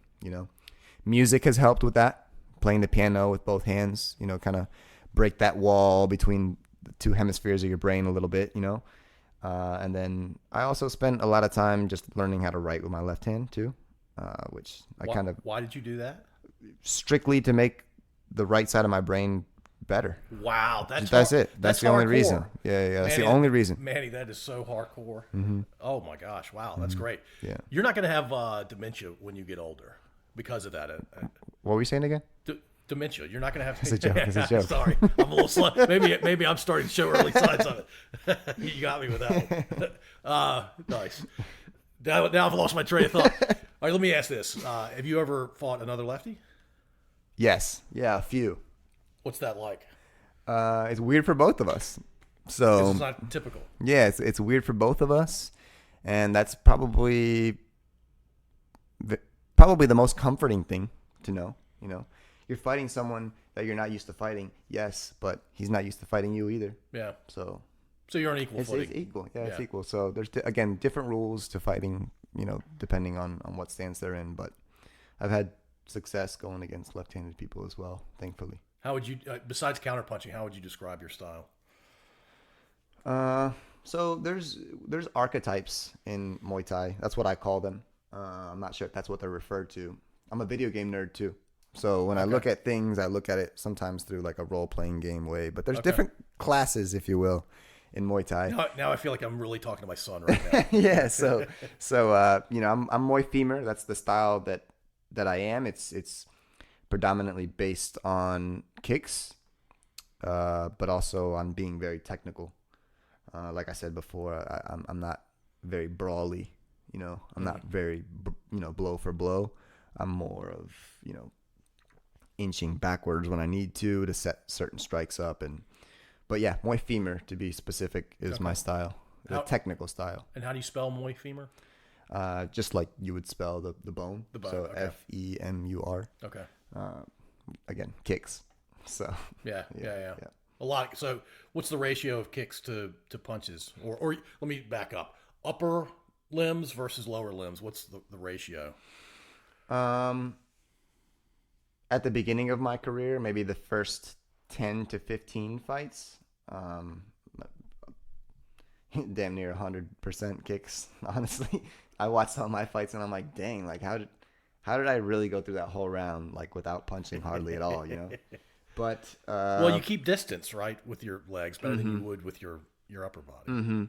Music has helped with that. Playing the piano with both hands, kind of break that wall between the two hemispheres of your brain a little bit, and then I also spent a lot of time just learning how to write with my left hand too, which Why did you do that? Strictly to make the right side of my brain better. Wow, that's it. That's the only reason. Yeah. That's the only reason. Manny, that is so hardcore. Oh my gosh, wow, that's great. Yeah. You're not going to have dementia when you get older because of that. What were you saying again? Dementia. You're not going to have. It's a joke. It's a joke. Sorry, I'm a little slow. Maybe I'm starting to show early signs of it. You got me with that one. Nice. Now I've lost my train of thought. All right, let me ask this: have you ever fought another lefty? Yes. Yeah, a few. What's that like? It's weird for both of us. So It's not typical. Yeah, it's weird for both of us, and that's probably the most comforting thing to know. You're fighting someone that you're not used to fighting, yes, but he's not used to fighting you either. Yeah. So you're on equal footing. It's equal. Yeah, it's equal. So there's again different rules to fighting, depending on what stance they're in. But I've had success going against left-handed people as well, thankfully. How would you, besides counterpunching, how would you describe your style? So there's archetypes in Muay Thai. That's what I call them. I'm not sure if that's what they're referred to. I'm a video game nerd too. So when I look at things, I look at it sometimes through like a role-playing game way. But there's different classes, if you will, in Muay Thai. Now I feel like I'm really talking to my son right now. Yeah. So I'm Muay Femur. That's the style that I am. It's predominantly based on kicks, but also on being very technical. Like I said before, I'm not very brawly. I'm not very blow for blow. I'm more of inching backwards when I need to set certain strikes up. But yeah, Muay Femur, to be specific, is my style, the technical style. And how do you spell Muay Femur? Just like you would spell the bone. The bone. So okay. FEMUR. Okay. Again, kicks. So yeah. A lot. So what's the ratio of kicks to punches? Or let me back up. Upper limbs versus lower limbs. What's the ratio? At the beginning of my career, maybe the first 10 to 15 fights, damn near 100% kicks, honestly. I watched some of my fights and I'm like, dang, like how did I really go through that whole round like without punching hardly at all, you know? But well, you keep distance, right, with your legs better than you would with your upper body. Mm-hmm.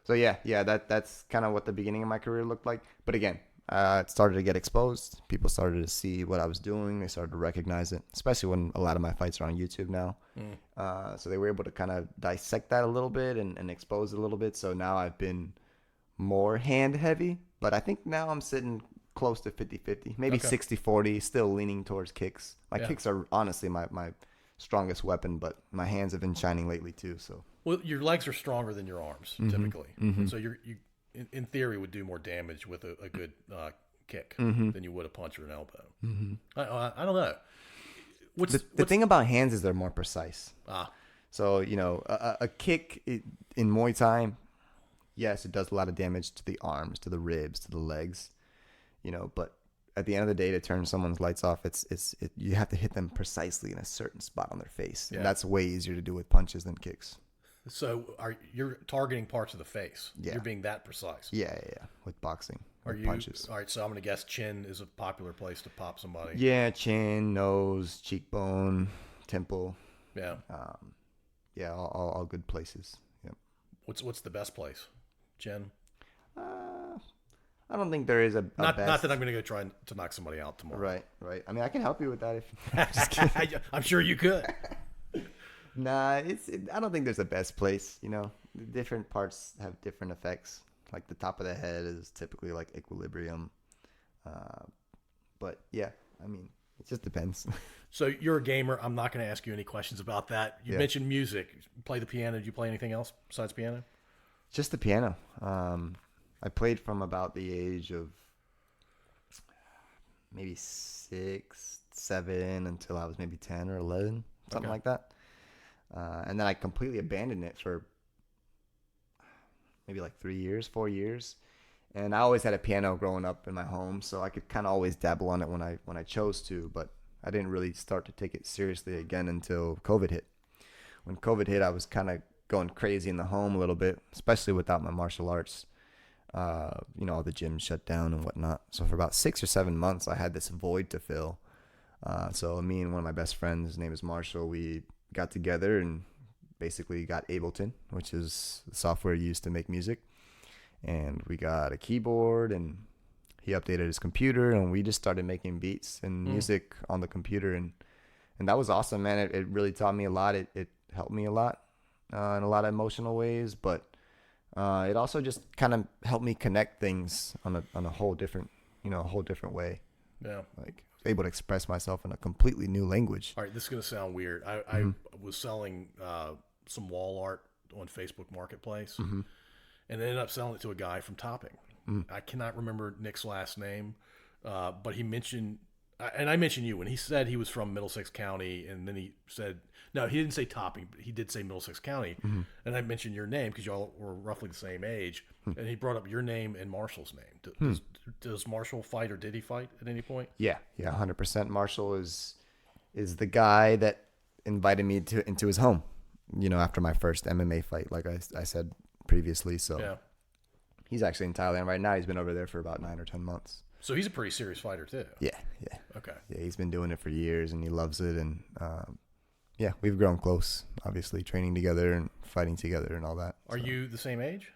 So yeah, that's kind of what the beginning of my career looked like. But again, it started to get exposed. People started to see what I was doing. They started to recognize it, especially when a lot of my fights are on YouTube now. So they were able to kind of dissect that a little bit and expose it a little bit. So now I've been more hand heavy, but I think now I'm sitting close to 50-50, maybe 60-40, still leaning towards kicks. My kicks are honestly my strongest weapon, but my hands have been shining lately too. So well, your legs are stronger than your arms typically, and so you in theory would do more damage with a good kick than you would a punch or an elbow. I don't know. The thing about hands is they're more precise. So a kick in Muay Thai, yes, it does a lot of damage to the arms, to the ribs, to the legs. But at the end of the day, to turn someone's lights off, you have to hit them precisely in a certain spot on their face. And that's way easier to do with punches than kicks. So you're targeting parts of the face. Yeah. You're being that precise. Yeah. With boxing. Punches. All right, so I'm going to guess chin is a popular place to pop somebody. Yeah, chin, nose, cheekbone, temple. Yeah. All good places. Yep. What's the best place? Chin? I don't think there is a not best. Not that I'm going to go try to knock somebody out tomorrow. Right. I mean, I can help you with that if I'm sure you could. Nah, I don't think there's a best place. Different parts have different effects. Like the top of the head is typically like equilibrium. But yeah, I mean, it just depends. So you're a gamer. I'm not going to ask you any questions about that. You mentioned music. You play the piano. Did you play anything else besides piano? Just the piano. I played from about the age of maybe 6, 7 until I was maybe 10 or 11, something like that. And then I completely abandoned it for maybe like 4 years. And I always had a piano growing up in my home, so I could kind of always dabble on it when I chose to, but I didn't really start to take it seriously again until COVID hit. When COVID hit, I was kind of going crazy in the home a little bit, especially without my martial arts. All the gyms shut down and whatnot. So for about 6 or 7 months, I had this void to fill. So me and one of my best friends, his name is Marshall, we got together and basically got Ableton, which is the software used to make music. And we got a keyboard and he updated his computer and we just started making beats and music on the computer. And that was awesome, man. It really taught me a lot. It helped me a lot in a lot of emotional ways, but it also just kind of helped me connect things on a whole different way. Yeah. Like I was able to express myself in a completely new language. All right, this is going to sound weird. I was selling some wall art on Facebook Marketplace and ended up selling it to a guy from Topping. I cannot remember Nick's last name, but he mentioned, and I mentioned you when he said he was from Middlesex County, and then he said, no, he didn't say Topping, but he did say Middlesex County. And I mentioned your name because y'all were roughly the same age, and he brought up your name and Marshall's name. Does Marshall fight, or did he fight at any point? Yeah, 100%. Marshall is the guy that invited me into his home, after my first MMA fight, like I said previously. So he's actually in Thailand right now. He's been over there for about 9 or 10 months. So he's a pretty serious fighter too. Yeah. Okay. Yeah, he's been doing it for years and he loves it. And we've grown close, obviously, training together and fighting together and all that. Are you the same age?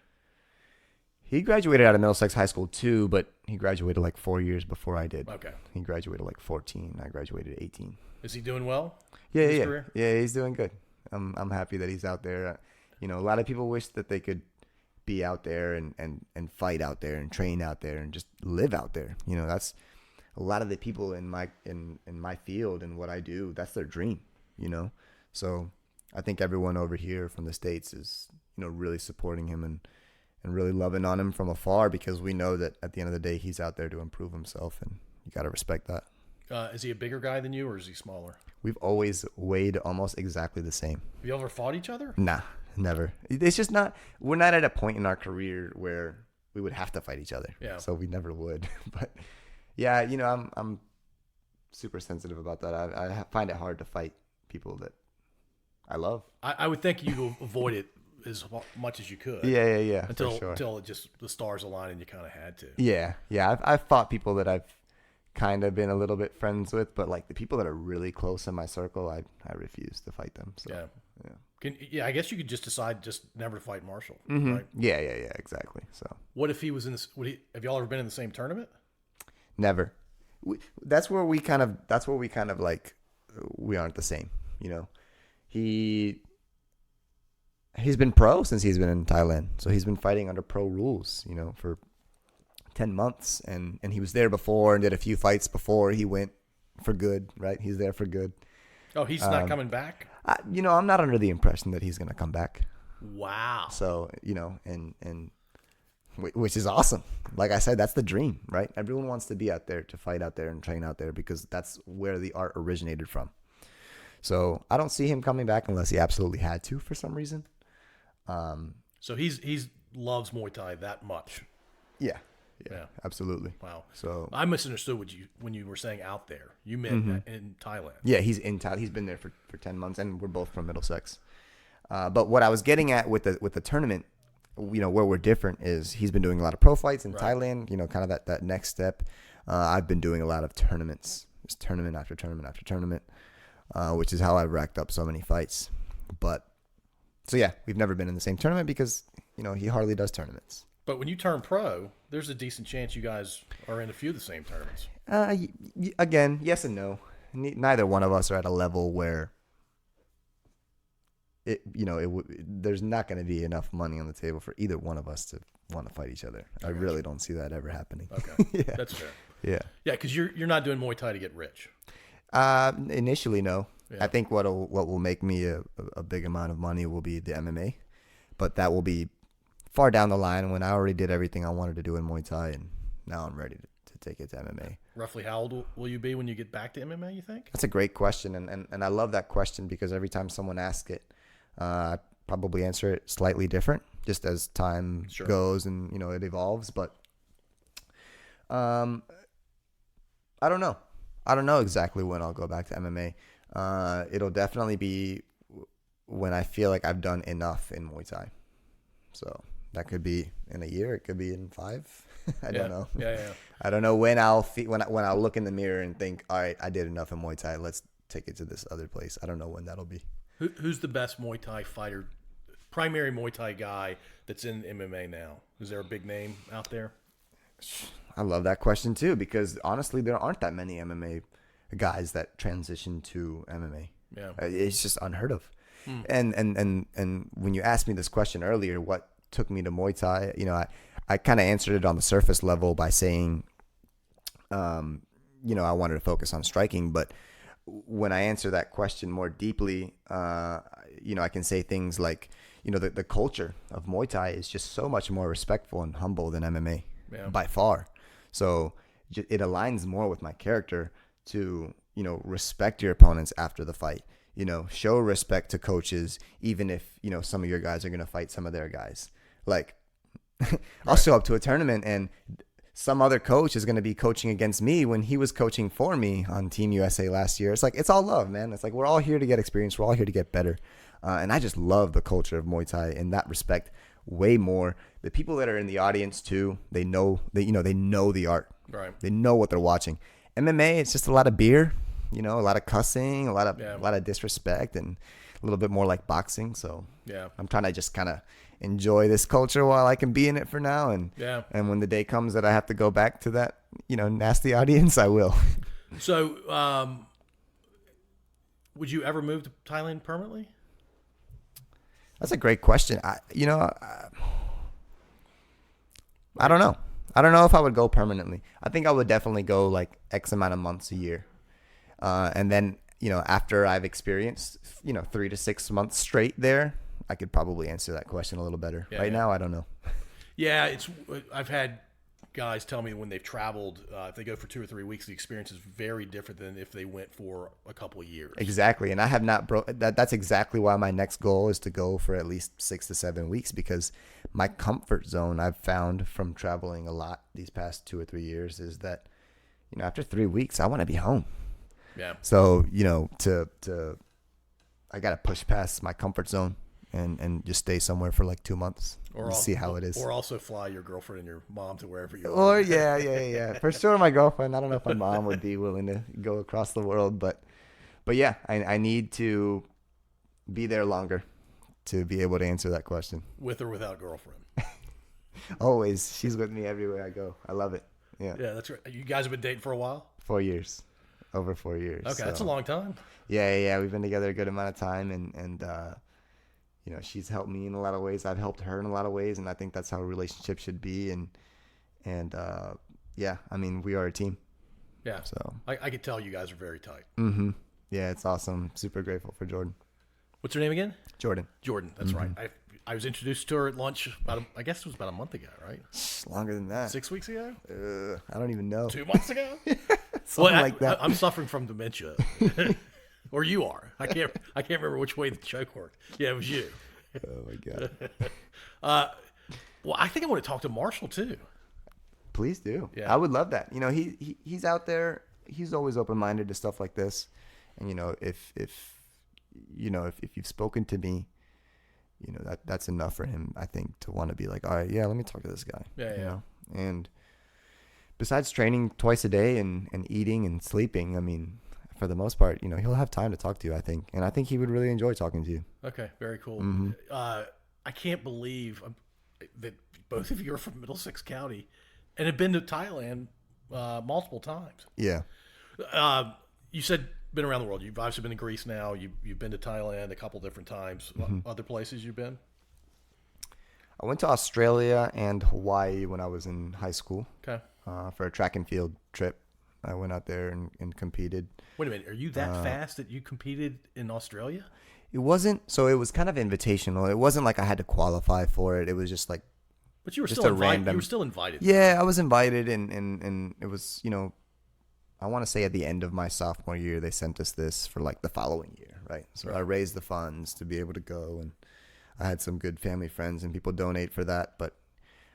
He graduated out of Middlesex High School too, but he graduated like 4 years before I did. Okay. He graduated like 14. I graduated 18. Is he doing well? Yeah. Career? Yeah, he's doing good. I'm happy that he's out there. A lot of people wish that they could be out there and fight out there and train out there and just live out there. That's a lot of the people in my field and what I do, that's their dream, you know? So I think everyone over here from the States is, you know, really supporting him and really loving on him from afar, because we know that at the end of the day, he's out there to improve himself, and you got to respect that. Is he a bigger guy than you, or is he smaller? We've always weighed almost exactly the same. Have you ever fought each other? Nah, never. It's just not, we're not at a point in our career where we would have to fight each other. Yeah. So we never would. But yeah, you know, I'm super sensitive about that. I find it hard to fight people that I love. I would think you avoid it as much as you could. Yeah. Until it just the stars aligned and you kind of had to. Yeah. I've fought people that I've kind of been a little bit friends with, but like the people that are really close in my circle, I refuse to fight them. So yeah. I guess you could just decide just never to fight Marshall, mm-hmm. right? Yeah, exactly. So what if he was in this? Have y'all ever been in the same tournament? Never. That's where we kind of like we aren't the same. You know, he's been pro since he's been in Thailand, so he's been fighting under pro rules, you know, for 10 months, and he was there before and did a few fights before he went for good, right? He's there for good. Oh, he's not coming back? You know, I'm not under the impression that he's going to come back. Wow. So, you know, and which is awesome. Like I said, that's the dream, right? Everyone wants to be out there, to fight out there and train out there, because that's where the art originated from. So I don't see him coming back unless he absolutely had to for some reason. So he's loves Muay Thai that much. Yeah, absolutely. Wow. So I misunderstood when you were saying out there. You meant that in Thailand. Yeah, he's in Thailand. He's been there for 10 months, and we're both from Middlesex. But what I was getting at with the tournament, you know, where we're different is he's been doing a lot of pro fights in Thailand. You know, kind of that next step. I've been doing a lot of tournaments, just tournament after tournament after tournament, which is how I've racked up so many fights. But so yeah, we've never been in the same tournament because, you know, he hardly does tournaments. But when you turn pro, there's a decent chance you guys are in a few of the same tournaments. Again, yes and no. Neither one of us are at a level where there's not going to be enough money on the table for either one of us to want to fight each other. I really don't see that ever happening. Okay, that's fair. Yeah, because you're not doing Muay Thai to get rich. Initially, no. Yeah. I think what will make me a big amount of money will be the MMA, but that will be far down the line when I already did everything I wanted to do in Muay Thai, and now I'm ready to take it to MMA. Roughly how old will you be when you get back to MMA, you think? That's a great question, and I love that question because every time someone asks it, I probably answer it slightly different just as time goes and, you know, it evolves. But I don't know. I don't know exactly when I'll go back to MMA. It'll definitely be when I feel like I've done enough in Muay Thai. So that could be in a year. It could be in 5. I don't know. Yeah. I don't know when I'll when I'll look in the mirror and think, all right, I did enough in Muay Thai. Let's take it to this other place. I don't know when that'll be. Who's the best Muay Thai fighter, primary Muay Thai guy that's in MMA now? Is there a big name out there? I love that question too, because honestly, there aren't that many MMA guys that transition to MMA. Yeah, it's just unheard of. And when you asked me this question earlier, what took me to Muay Thai? You know, I kind of answered it on the surface level by saying, you know, I wanted to focus on striking. But when I answer that question more deeply, you know, I can say things like, you know, the culture of Muay Thai is just so much more respectful and humble than MMA by far. So it aligns more with my character to, you know, respect your opponents after the fight. You know, show respect to coaches, even if, you know, some of your guys are going to fight some of their guys. Like, I'll show up to a tournament and some other coach is going to be coaching against me when he was coaching for me on Team USA last year. It's like, it's all love, man. It's like, we're all here to get experience. We're all here to get better. And I just love the culture of Muay Thai in that respect way more. The people that are in the audience too, they know the art. Right. They know what they're watching. MMA, it's just a lot of beer. You know, a lot of cussing, a lot of disrespect, and a little bit more like boxing. So I'm trying to just kind of enjoy this culture while I can be in it for now. And when the day comes that I have to go back to that, you know, nasty audience, I will. So, would you ever move to Thailand permanently? That's a great question. I don't know. I don't know if I would go permanently. I think I would definitely go like X amount of months a year. And then, after I've experienced, 3 to 6 months straight there, I could probably answer that question a little better. Right now, I don't know. Yeah, I've had guys tell me when they've traveled, if they go for 2 or 3 weeks, the experience is very different than if they went for a couple of years. Exactly. And I have not that's exactly why my next goal is to go for at least 6 to 7 weeks, because my comfort zone I've found from traveling a lot these past 2 or 3 years is that, after 3 weeks, I want to be home. Yeah. So, I got to push past my comfort zone and just stay somewhere for like 2 months and see how it is. Or also fly your girlfriend and your mom to wherever you are. Or yeah. For sure, my girlfriend. I don't know if my mom would be willing to go across the world, but yeah, I need to be there longer to be able to answer that question. With or without girlfriend? Always. She's with me everywhere I go. I love it. Yeah. Yeah, that's right. You guys have been dating for a while? 4 years. Over 4 years. Okay, that's a long time. Yeah. We've been together a good amount of time, and she's helped me in a lot of ways. I've helped her in a lot of ways, and I think that's how a relationship should be. And yeah, I mean, we are a team. Yeah. So I could tell you guys are very tight. Mm-hmm. Yeah, it's awesome. Super grateful for Jordan. What's her name again? Jordan. That's right. I was introduced to her at lunch I guess it was about a month ago, right? Longer than that. 6 weeks ago? I don't even know. 2 months ago? Something like that. I'm suffering from dementia. Or you are. I can't remember which way the joke worked. Yeah, it was you. Oh my God. Well, I think I want to talk to Marshall too. Please do. Yeah. I would love that. He's out there. He's always open-minded to stuff like this. And if you've spoken to me, that's enough for him, I think, to want to be like, all right, yeah, let me talk to this guy. Yeah. And besides training twice a day and eating and sleeping, I mean, for the most part, he'll have time to talk to you, I think. And I think he would really enjoy talking to you. Okay, very cool. Mm-hmm. I can't believe that both of you are from Middlesex County and have been to Thailand multiple times. Yeah. You said been around the world. You've obviously been to Greece now. You've been to Thailand a couple different times. Mm-hmm. Other places you've been? I went to Australia and Hawaii when I was in high school. Okay. For a track and field trip. I went out there and competed. Wait a minute. Are you that fast that you competed in Australia? It wasn't. So it was kind of invitational. It wasn't like I had to qualify for it. It was just like. But you were just still a invited. random. You were still invited. Yeah, I was invited, and it was, I want to say at the end of my sophomore year, they sent us this for like the following year, right? So I raised the funds to be able to go, and I had some good family friends and people donate for that. But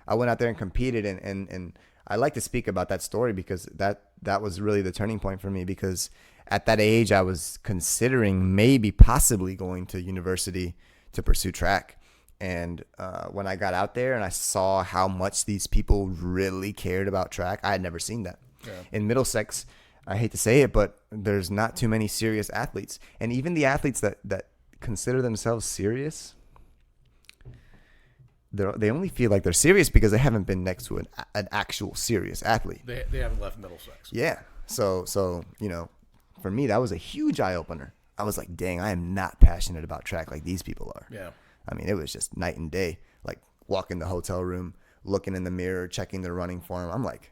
I went out there and competed, and I like to speak about that story because that was really the turning point for me, because at that age I was considering maybe possibly going to university to pursue track. And when I got out there and I saw how much these people really cared about track, I had never seen that. Yeah. In Middlesex, I hate to say it, but there's not too many serious athletes. And even the athletes that consider themselves serious, they only feel like they're serious because they haven't been next to an actual serious athlete. They haven't left Middlesex. Yeah. So for me, that was a huge eye-opener. I was like, dang, I am not passionate about track like these people are. Yeah. I mean, it was just night and day. Like walking the hotel room, looking in the mirror, checking their running form. I'm like,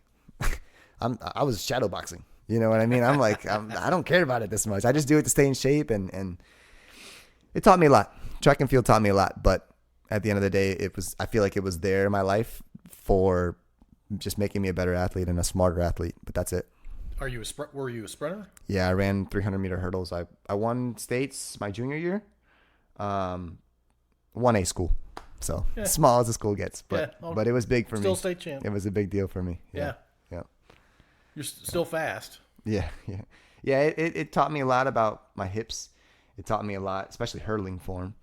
I was shadow boxing. You know what I mean? I'm like, I don't care about it this much. I just do it to stay in shape, and it taught me a lot. Track and field taught me a lot, but at the end of the day, I feel like it was there in my life for just making me a better athlete and a smarter athlete. But that's it. Were you a sprinter? Yeah, I ran 300-meter hurdles. I won states my junior year. 1A school, so small as the school gets, but it was big for me. Still state champ. It was a big deal for me. Yeah. You're still fast. Yeah. It taught me a lot about my hips. It taught me a lot, especially hurdling form,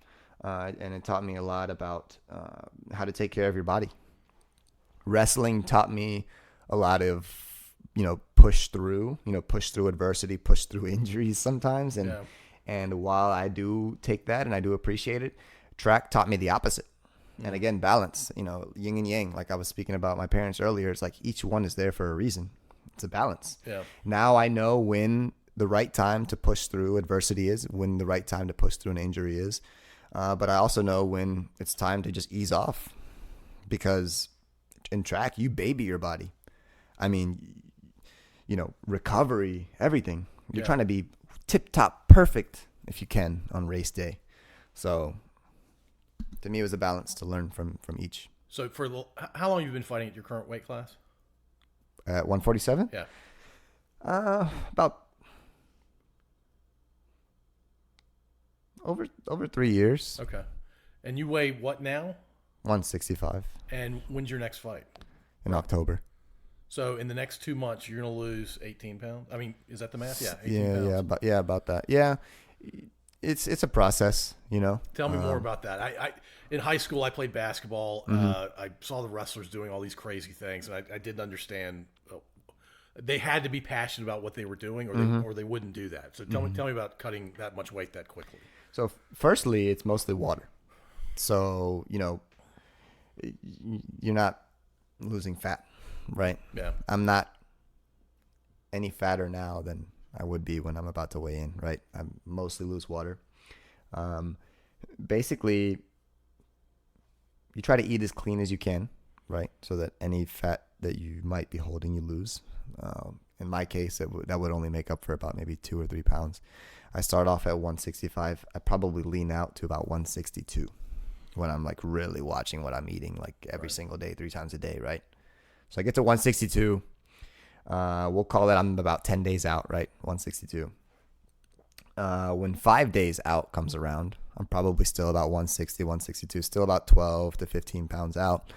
and it taught me a lot about how to take care of your body. Wrestling taught me a lot of push through adversity, push through injuries sometimes, and while I do take that and I do appreciate it, track taught me the opposite. And again, balance, yin and yang, like I was speaking about my parents earlier. It's like each one is there for a reason. It's a balance. Yeah. Now I know when the right time to push through adversity is, when the right time to push through an injury is. But I also know when it's time to just ease off, because in track, you baby your body. I mean, recovery, everything. You're trying to be tip-top perfect if you can on race day. So to me, it was a balance to learn from each. So how long have you been fighting at your current weight class? At 147? Yeah. About over 3 years. Okay. And you weigh what now? 165. And when's your next fight? In October. So in the next 2 months, you're going to lose 18 pounds? I mean, is that the math? Yeah, 18 pounds. About that. Yeah. It's a process, Tell me more about that. I in high school, I played basketball. I saw the wrestlers doing all these crazy things, and I didn't understand. They had to be passionate about what they were doing, or they wouldn't do that. So tell me about cutting that much weight that quickly. So firstly, it's mostly water. So, you're not losing fat, right? Yeah. I'm not any fatter now than I would be when I'm about to weigh in, right? I mostly lose water. Basically, you try to eat as clean as you can, right? So that any fat that you might be holding, you lose. In my case, that would only make up for about maybe 2 or 3 pounds. I start off at 165. I probably lean out to about 162 when I'm like really watching what I'm eating, like every single day, 3 times a day, right? So I get to 162. We'll call that I'm about 10 days out, right? 162. When 5 days out comes around, I'm probably still about 160, 162, still about 12 to 15 pounds out.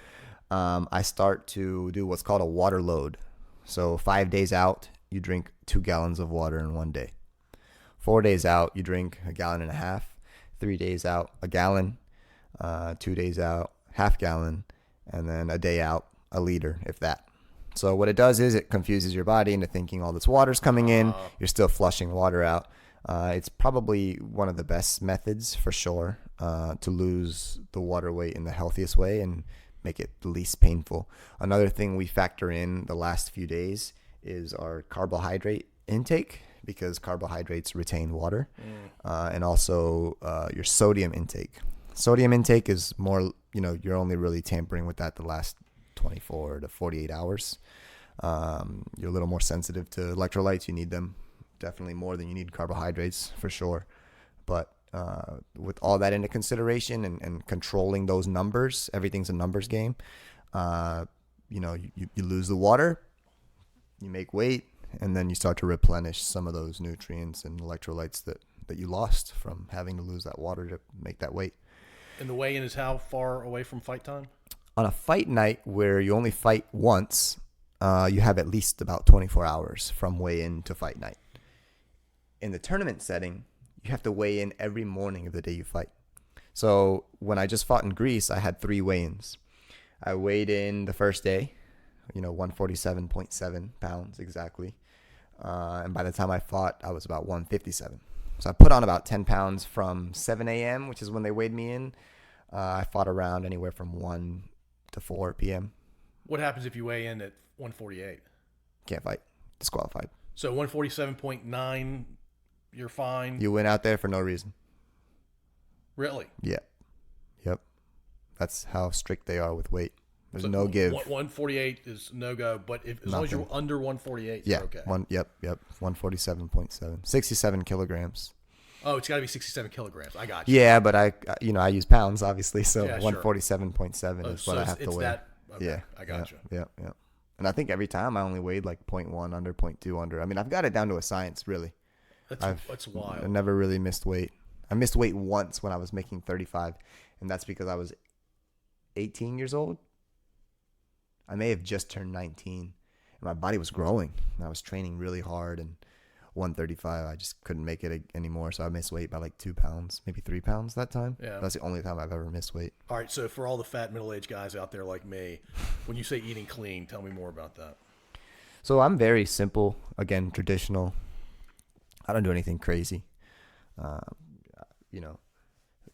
I start to do what's called a water load. So 5 days out, you drink 2 gallons of water in one day. 4 days out, you drink 1.5 gallons. 3 days out, 1 gallon. 2 days out, half gallon. And then a day out, 1 liter, if that. So what it does is it confuses your body into thinking all this water's coming in. You're still flushing water out. It's probably one of the best methods for sure to lose the water weight in the healthiest way and make it the least painful. Another thing we factor in the last few days is our carbohydrate intake, because carbohydrates retain water, and also your sodium intake. Sodium intake is more, you're only really tampering with that the last 24 to 48 hours. You're a little more sensitive to electrolytes. You need them definitely more than you need carbohydrates for sure. But with all that into consideration and controlling those numbers, everything's a numbers game. You lose the water, you make weight, and then you start to replenish some of those nutrients and electrolytes that you lost from having to lose that water to make that weight. And the weigh-in is how far away from fight time? On a fight night where you only fight once, you have at least about 24 hours from weigh-in to fight night. In the tournament setting, you have to weigh in every morning of the day you fight. So when I just fought in Greece, I had 3 weigh-ins. I weighed in the first day, 147.7 pounds exactly. And by the time I fought, I was about 157. So I put on about 10 pounds from 7 a.m., which is when they weighed me in. I fought around anywhere from 1 to 4 p.m. What happens if you weigh in at 148? Can't fight. Disqualified. So 147.9, you're fine? You went out there for no reason. Really? Yeah. Yep. That's how strict they are with weight. There's So no give. 148 is no-go, but as long as you're under 148, Yeah. you're okay. 147.7. 67 kilograms. Oh, it's got to be 67 kilograms. I got you. Yeah, but I use pounds, obviously, so Yeah, sure. 147.7 is what I have to it's weigh. Okay, Yeah. I got you. Yeah. And I think every time I only weighed like 0.1 under, 0.2 under. I mean, I've got it down to a science, really. That's wild. I never really missed weight. I missed weight once when I was making 35, and that's because I was 18 years old. I may have just turned 19, and my body was growing. And I was training really hard, and 135, I just couldn't make it anymore, so I missed weight by like 2 pounds, maybe 3 pounds that time. Yeah. That's the only time I've ever missed weight. All right, so for all the fat middle-aged guys out there like me, when you say eating clean, tell me more about that. So I'm very simple, again, traditional. I don't do anything crazy.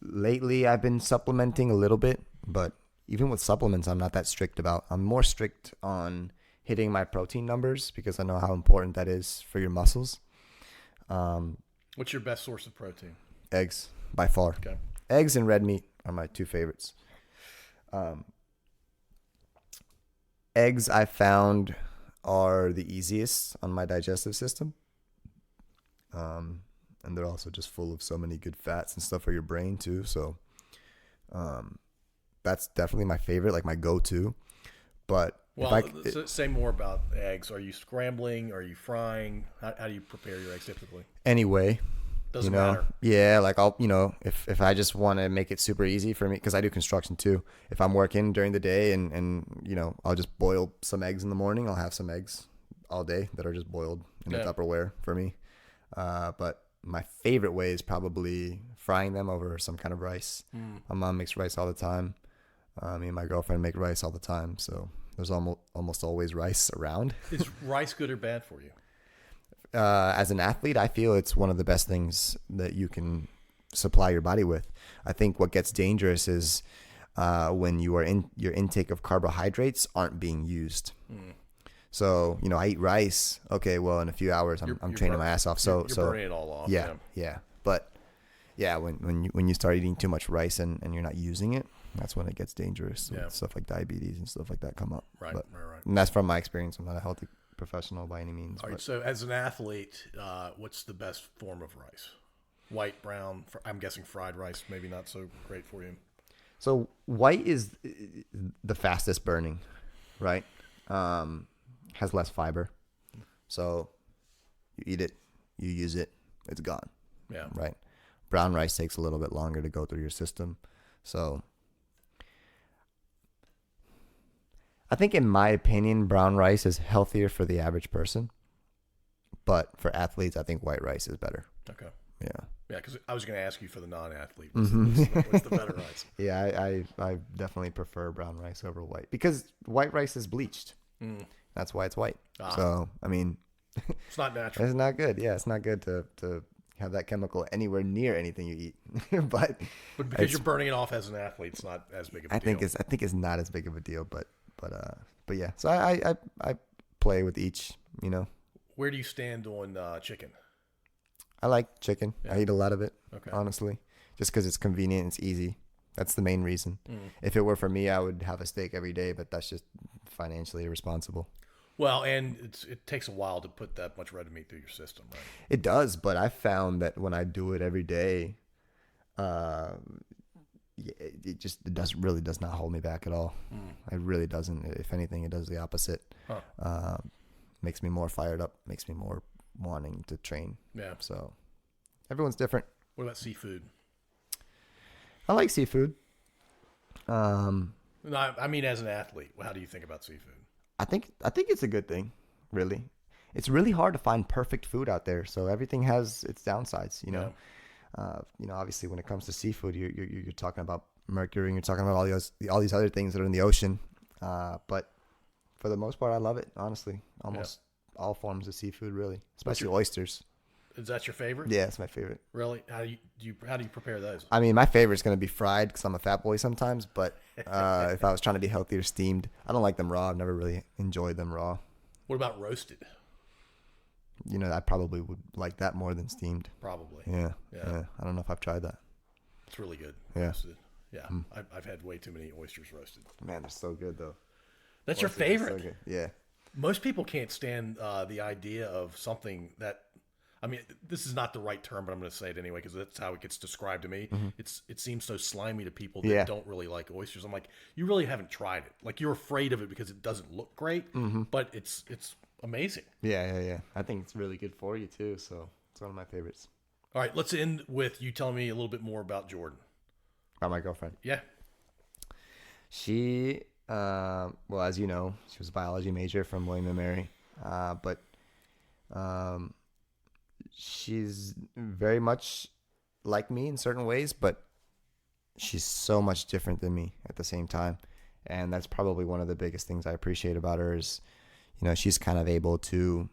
Lately I've been supplementing a little bit, but even with supplements, I'm not that strict about. I'm more strict on hitting my protein numbers because I know how important that is for your muscles. What's your best source of protein? Eggs, by far. Okay. Eggs and red meat are my 2 favorites. eggs I found are the easiest on my digestive system. And they're also just full of so many good fats and stuff for your brain too. So, that's definitely my favorite, like my go-to. But well, say more about eggs. Are you scrambling? Are you frying? How do you prepare your eggs typically? Anyway, Doesn't matter. Yeah, like I'll, if I just want to make it super easy for me, because I do construction too. If I'm working during the day and I'll just boil some eggs in the morning. I'll have some eggs all day that are just boiled in the Tupperware for me. But my favorite way is probably frying them over some kind of rice. My mom makes rice all the time. Me and my girlfriend make rice all the time. So there's almost always rice around. Is rice good or bad for you? As an athlete, I feel it's one of the best things that you can supply your body with. I think what gets dangerous is when your intake of carbohydrates aren't being used. So, I eat rice. Okay, well, in a few hours, I'm training my ass off. So you're burning it all off. Yeah. But yeah, when you start eating too much rice and you're not using it, that's when it gets dangerous. Yeah. Stuff like diabetes and stuff like that come up. Right. And that's from my experience. I'm not a healthy professional by any means. All right. So as an athlete, what's the best form of rice? White, brown? I'm guessing fried rice. Maybe not so great for you. So white is the fastest burning, right? Has less fiber. So you eat it, you use it, it's gone. Yeah. Right. Brown rice takes a little bit longer to go through your system. So I think, in my opinion, brown rice is healthier for the average person. But for athletes, I think white rice is better. Okay. Yeah. Yeah, because I was going to ask you for the non-athlete. What's the better rice? Yeah, I definitely prefer brown rice over white because white rice is bleached. That's why it's white. So, I mean, it's not natural. It's not good. Yeah, it's not good to have that chemical anywhere near anything you eat. but because you're burning it off as an athlete, it's not as big of a deal. I think it's not as big of a deal, but yeah. So I play with each, Where do you stand on chicken? I like chicken. Yeah. I eat a lot of it, honestly, just because it's convenient and it's easy. That's the main reason. If it were for me, I would have a steak every day, but that's just financially irresponsible. Well, and it takes a while to put that much red meat through your system, right? It does, but I found that when I do it every day, it does not hold me back at all. It really doesn't. If anything, it does the opposite. Makes me more fired up. Makes me more wanting to train. Yeah. So everyone's different. What about seafood? I like seafood. No, I mean, as an athlete, how do you think about seafood? I think it's a good thing. Really, it's really hard to find perfect food out there. So everything has its downsides. Obviously, when it comes to seafood, you're talking about mercury, and you're talking about all these other things that are in the ocean. But for the most part, I love it. Honestly, almost all forms of seafood, really, especially oysters. Is that your favorite? Yeah, it's my favorite. Really? How do you prepare those? I mean, my favorite's gonna be fried because I'm a fat boy sometimes. But if I was trying to be healthier, steamed. I don't like them raw. I've never really enjoyed them raw. What about roasted? I probably would like that more than steamed. Probably. Yeah. I don't know if I've tried that. It's really good. Yeah. Roasted. Yeah. I've had way too many oysters roasted. Man, they're so good though. That's your favorite? So yeah. Most people can't stand the idea of something that, I mean, this is not the right term, but I'm going to say it anyway because that's how it gets described to me. It seems so slimy to people that don't really like oysters. I'm like, you really haven't tried it. Like, you're afraid of it because it doesn't look great, but it's amazing. Yeah. I think it's really good for you too. So it's one of my favorites. All right, let's end with you telling me a little bit more about Jordan. About my girlfriend. Yeah. She, well, as you know, she was a biology major from William & Mary, but she's very much like me in certain ways, but she's so much different than me at the same time. And that's probably one of the biggest things I appreciate about her is, she's kind of able to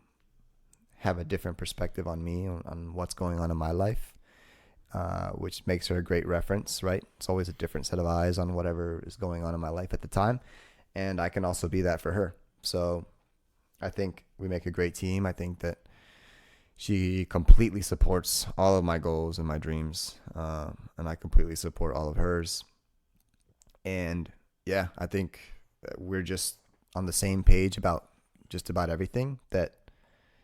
have a different perspective on me, on what's going on in my life, which makes her a great reference, right? It's always a different set of eyes on whatever is going on in my life at the time. And I can also be that for her. So I think we make a great team. I think that she completely supports all of my goals and my dreams. And I completely support all of hers. And yeah, I think we're just on the same page about just about everything, that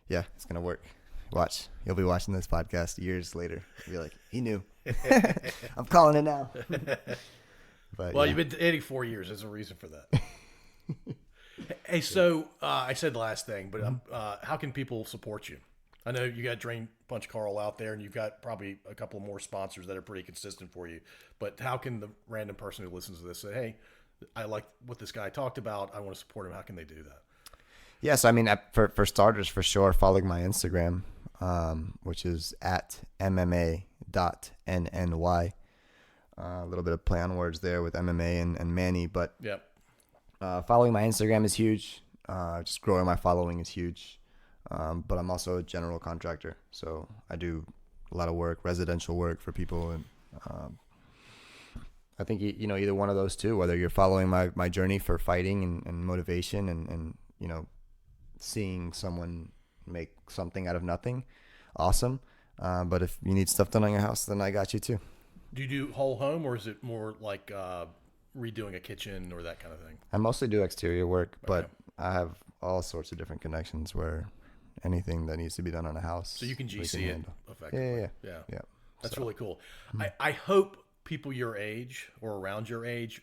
yeah, it's gonna work. Watch, you'll be watching this podcast years later. You'll be like, he knew. I'm calling it now. But, well, you've been dating 4 years. There's a reason for that. Hey, so I said the last thing, but how can people support you? I know you got Drain Punch Carl out there, and you've got probably a couple more sponsors that are pretty consistent for you. But how can the random person who listens to this say, hey, I like what this guy talked about, I want to support him? How can they do that? Yes, I mean, for starters, for sure, following my Instagram, which is at MMA.nny. A little bit of play on words there with MMA and Manny, but yep. Following my Instagram is huge. Just growing my following is huge. But I'm also a general contractor, so I do a lot of work, residential work for people, and I think either one of those two, whether you're following my journey for fighting and motivation and seeing someone make something out of nothing, awesome. But if you need stuff done on your house, then I got you too. Do you do whole home, or is it more like redoing a kitchen or that kind of thing? I mostly do exterior work, but I have all sorts of different connections where anything that needs to be done on a house. So you can GC it effectively. Yeah. That's really cool. I hope people your age or around your age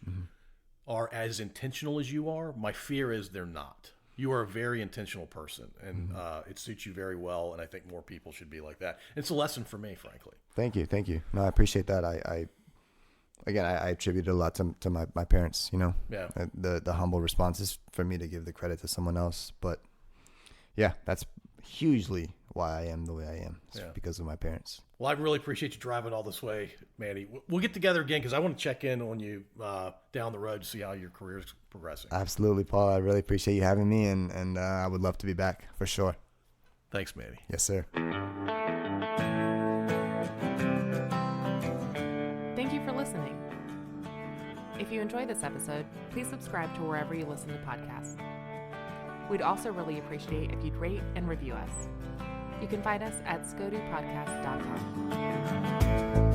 are as intentional as you are. My fear is they're not. You are a very intentional person, and it suits you very well, and I think more people should be like that. It's a lesson for me, frankly. Thank you. No, I appreciate that. I attribute a lot to my parents, Yeah. The humble response is for me to give the credit to someone else. But yeah, that's hugely why I am the way I am. It's because of my parents. Well, I really appreciate you driving all this way, Manny. We'll get together again because I want to check in on you down the road to see how your career is progressing. Absolutely, Paul. I really appreciate you having me, and I would love to be back for sure. Thanks, Manny. Yes, sir. Thank you for listening. If you enjoyed this episode, please subscribe to wherever you listen to podcasts. We'd also really appreciate if you'd rate and review us. You can find us at scodupodcast.com.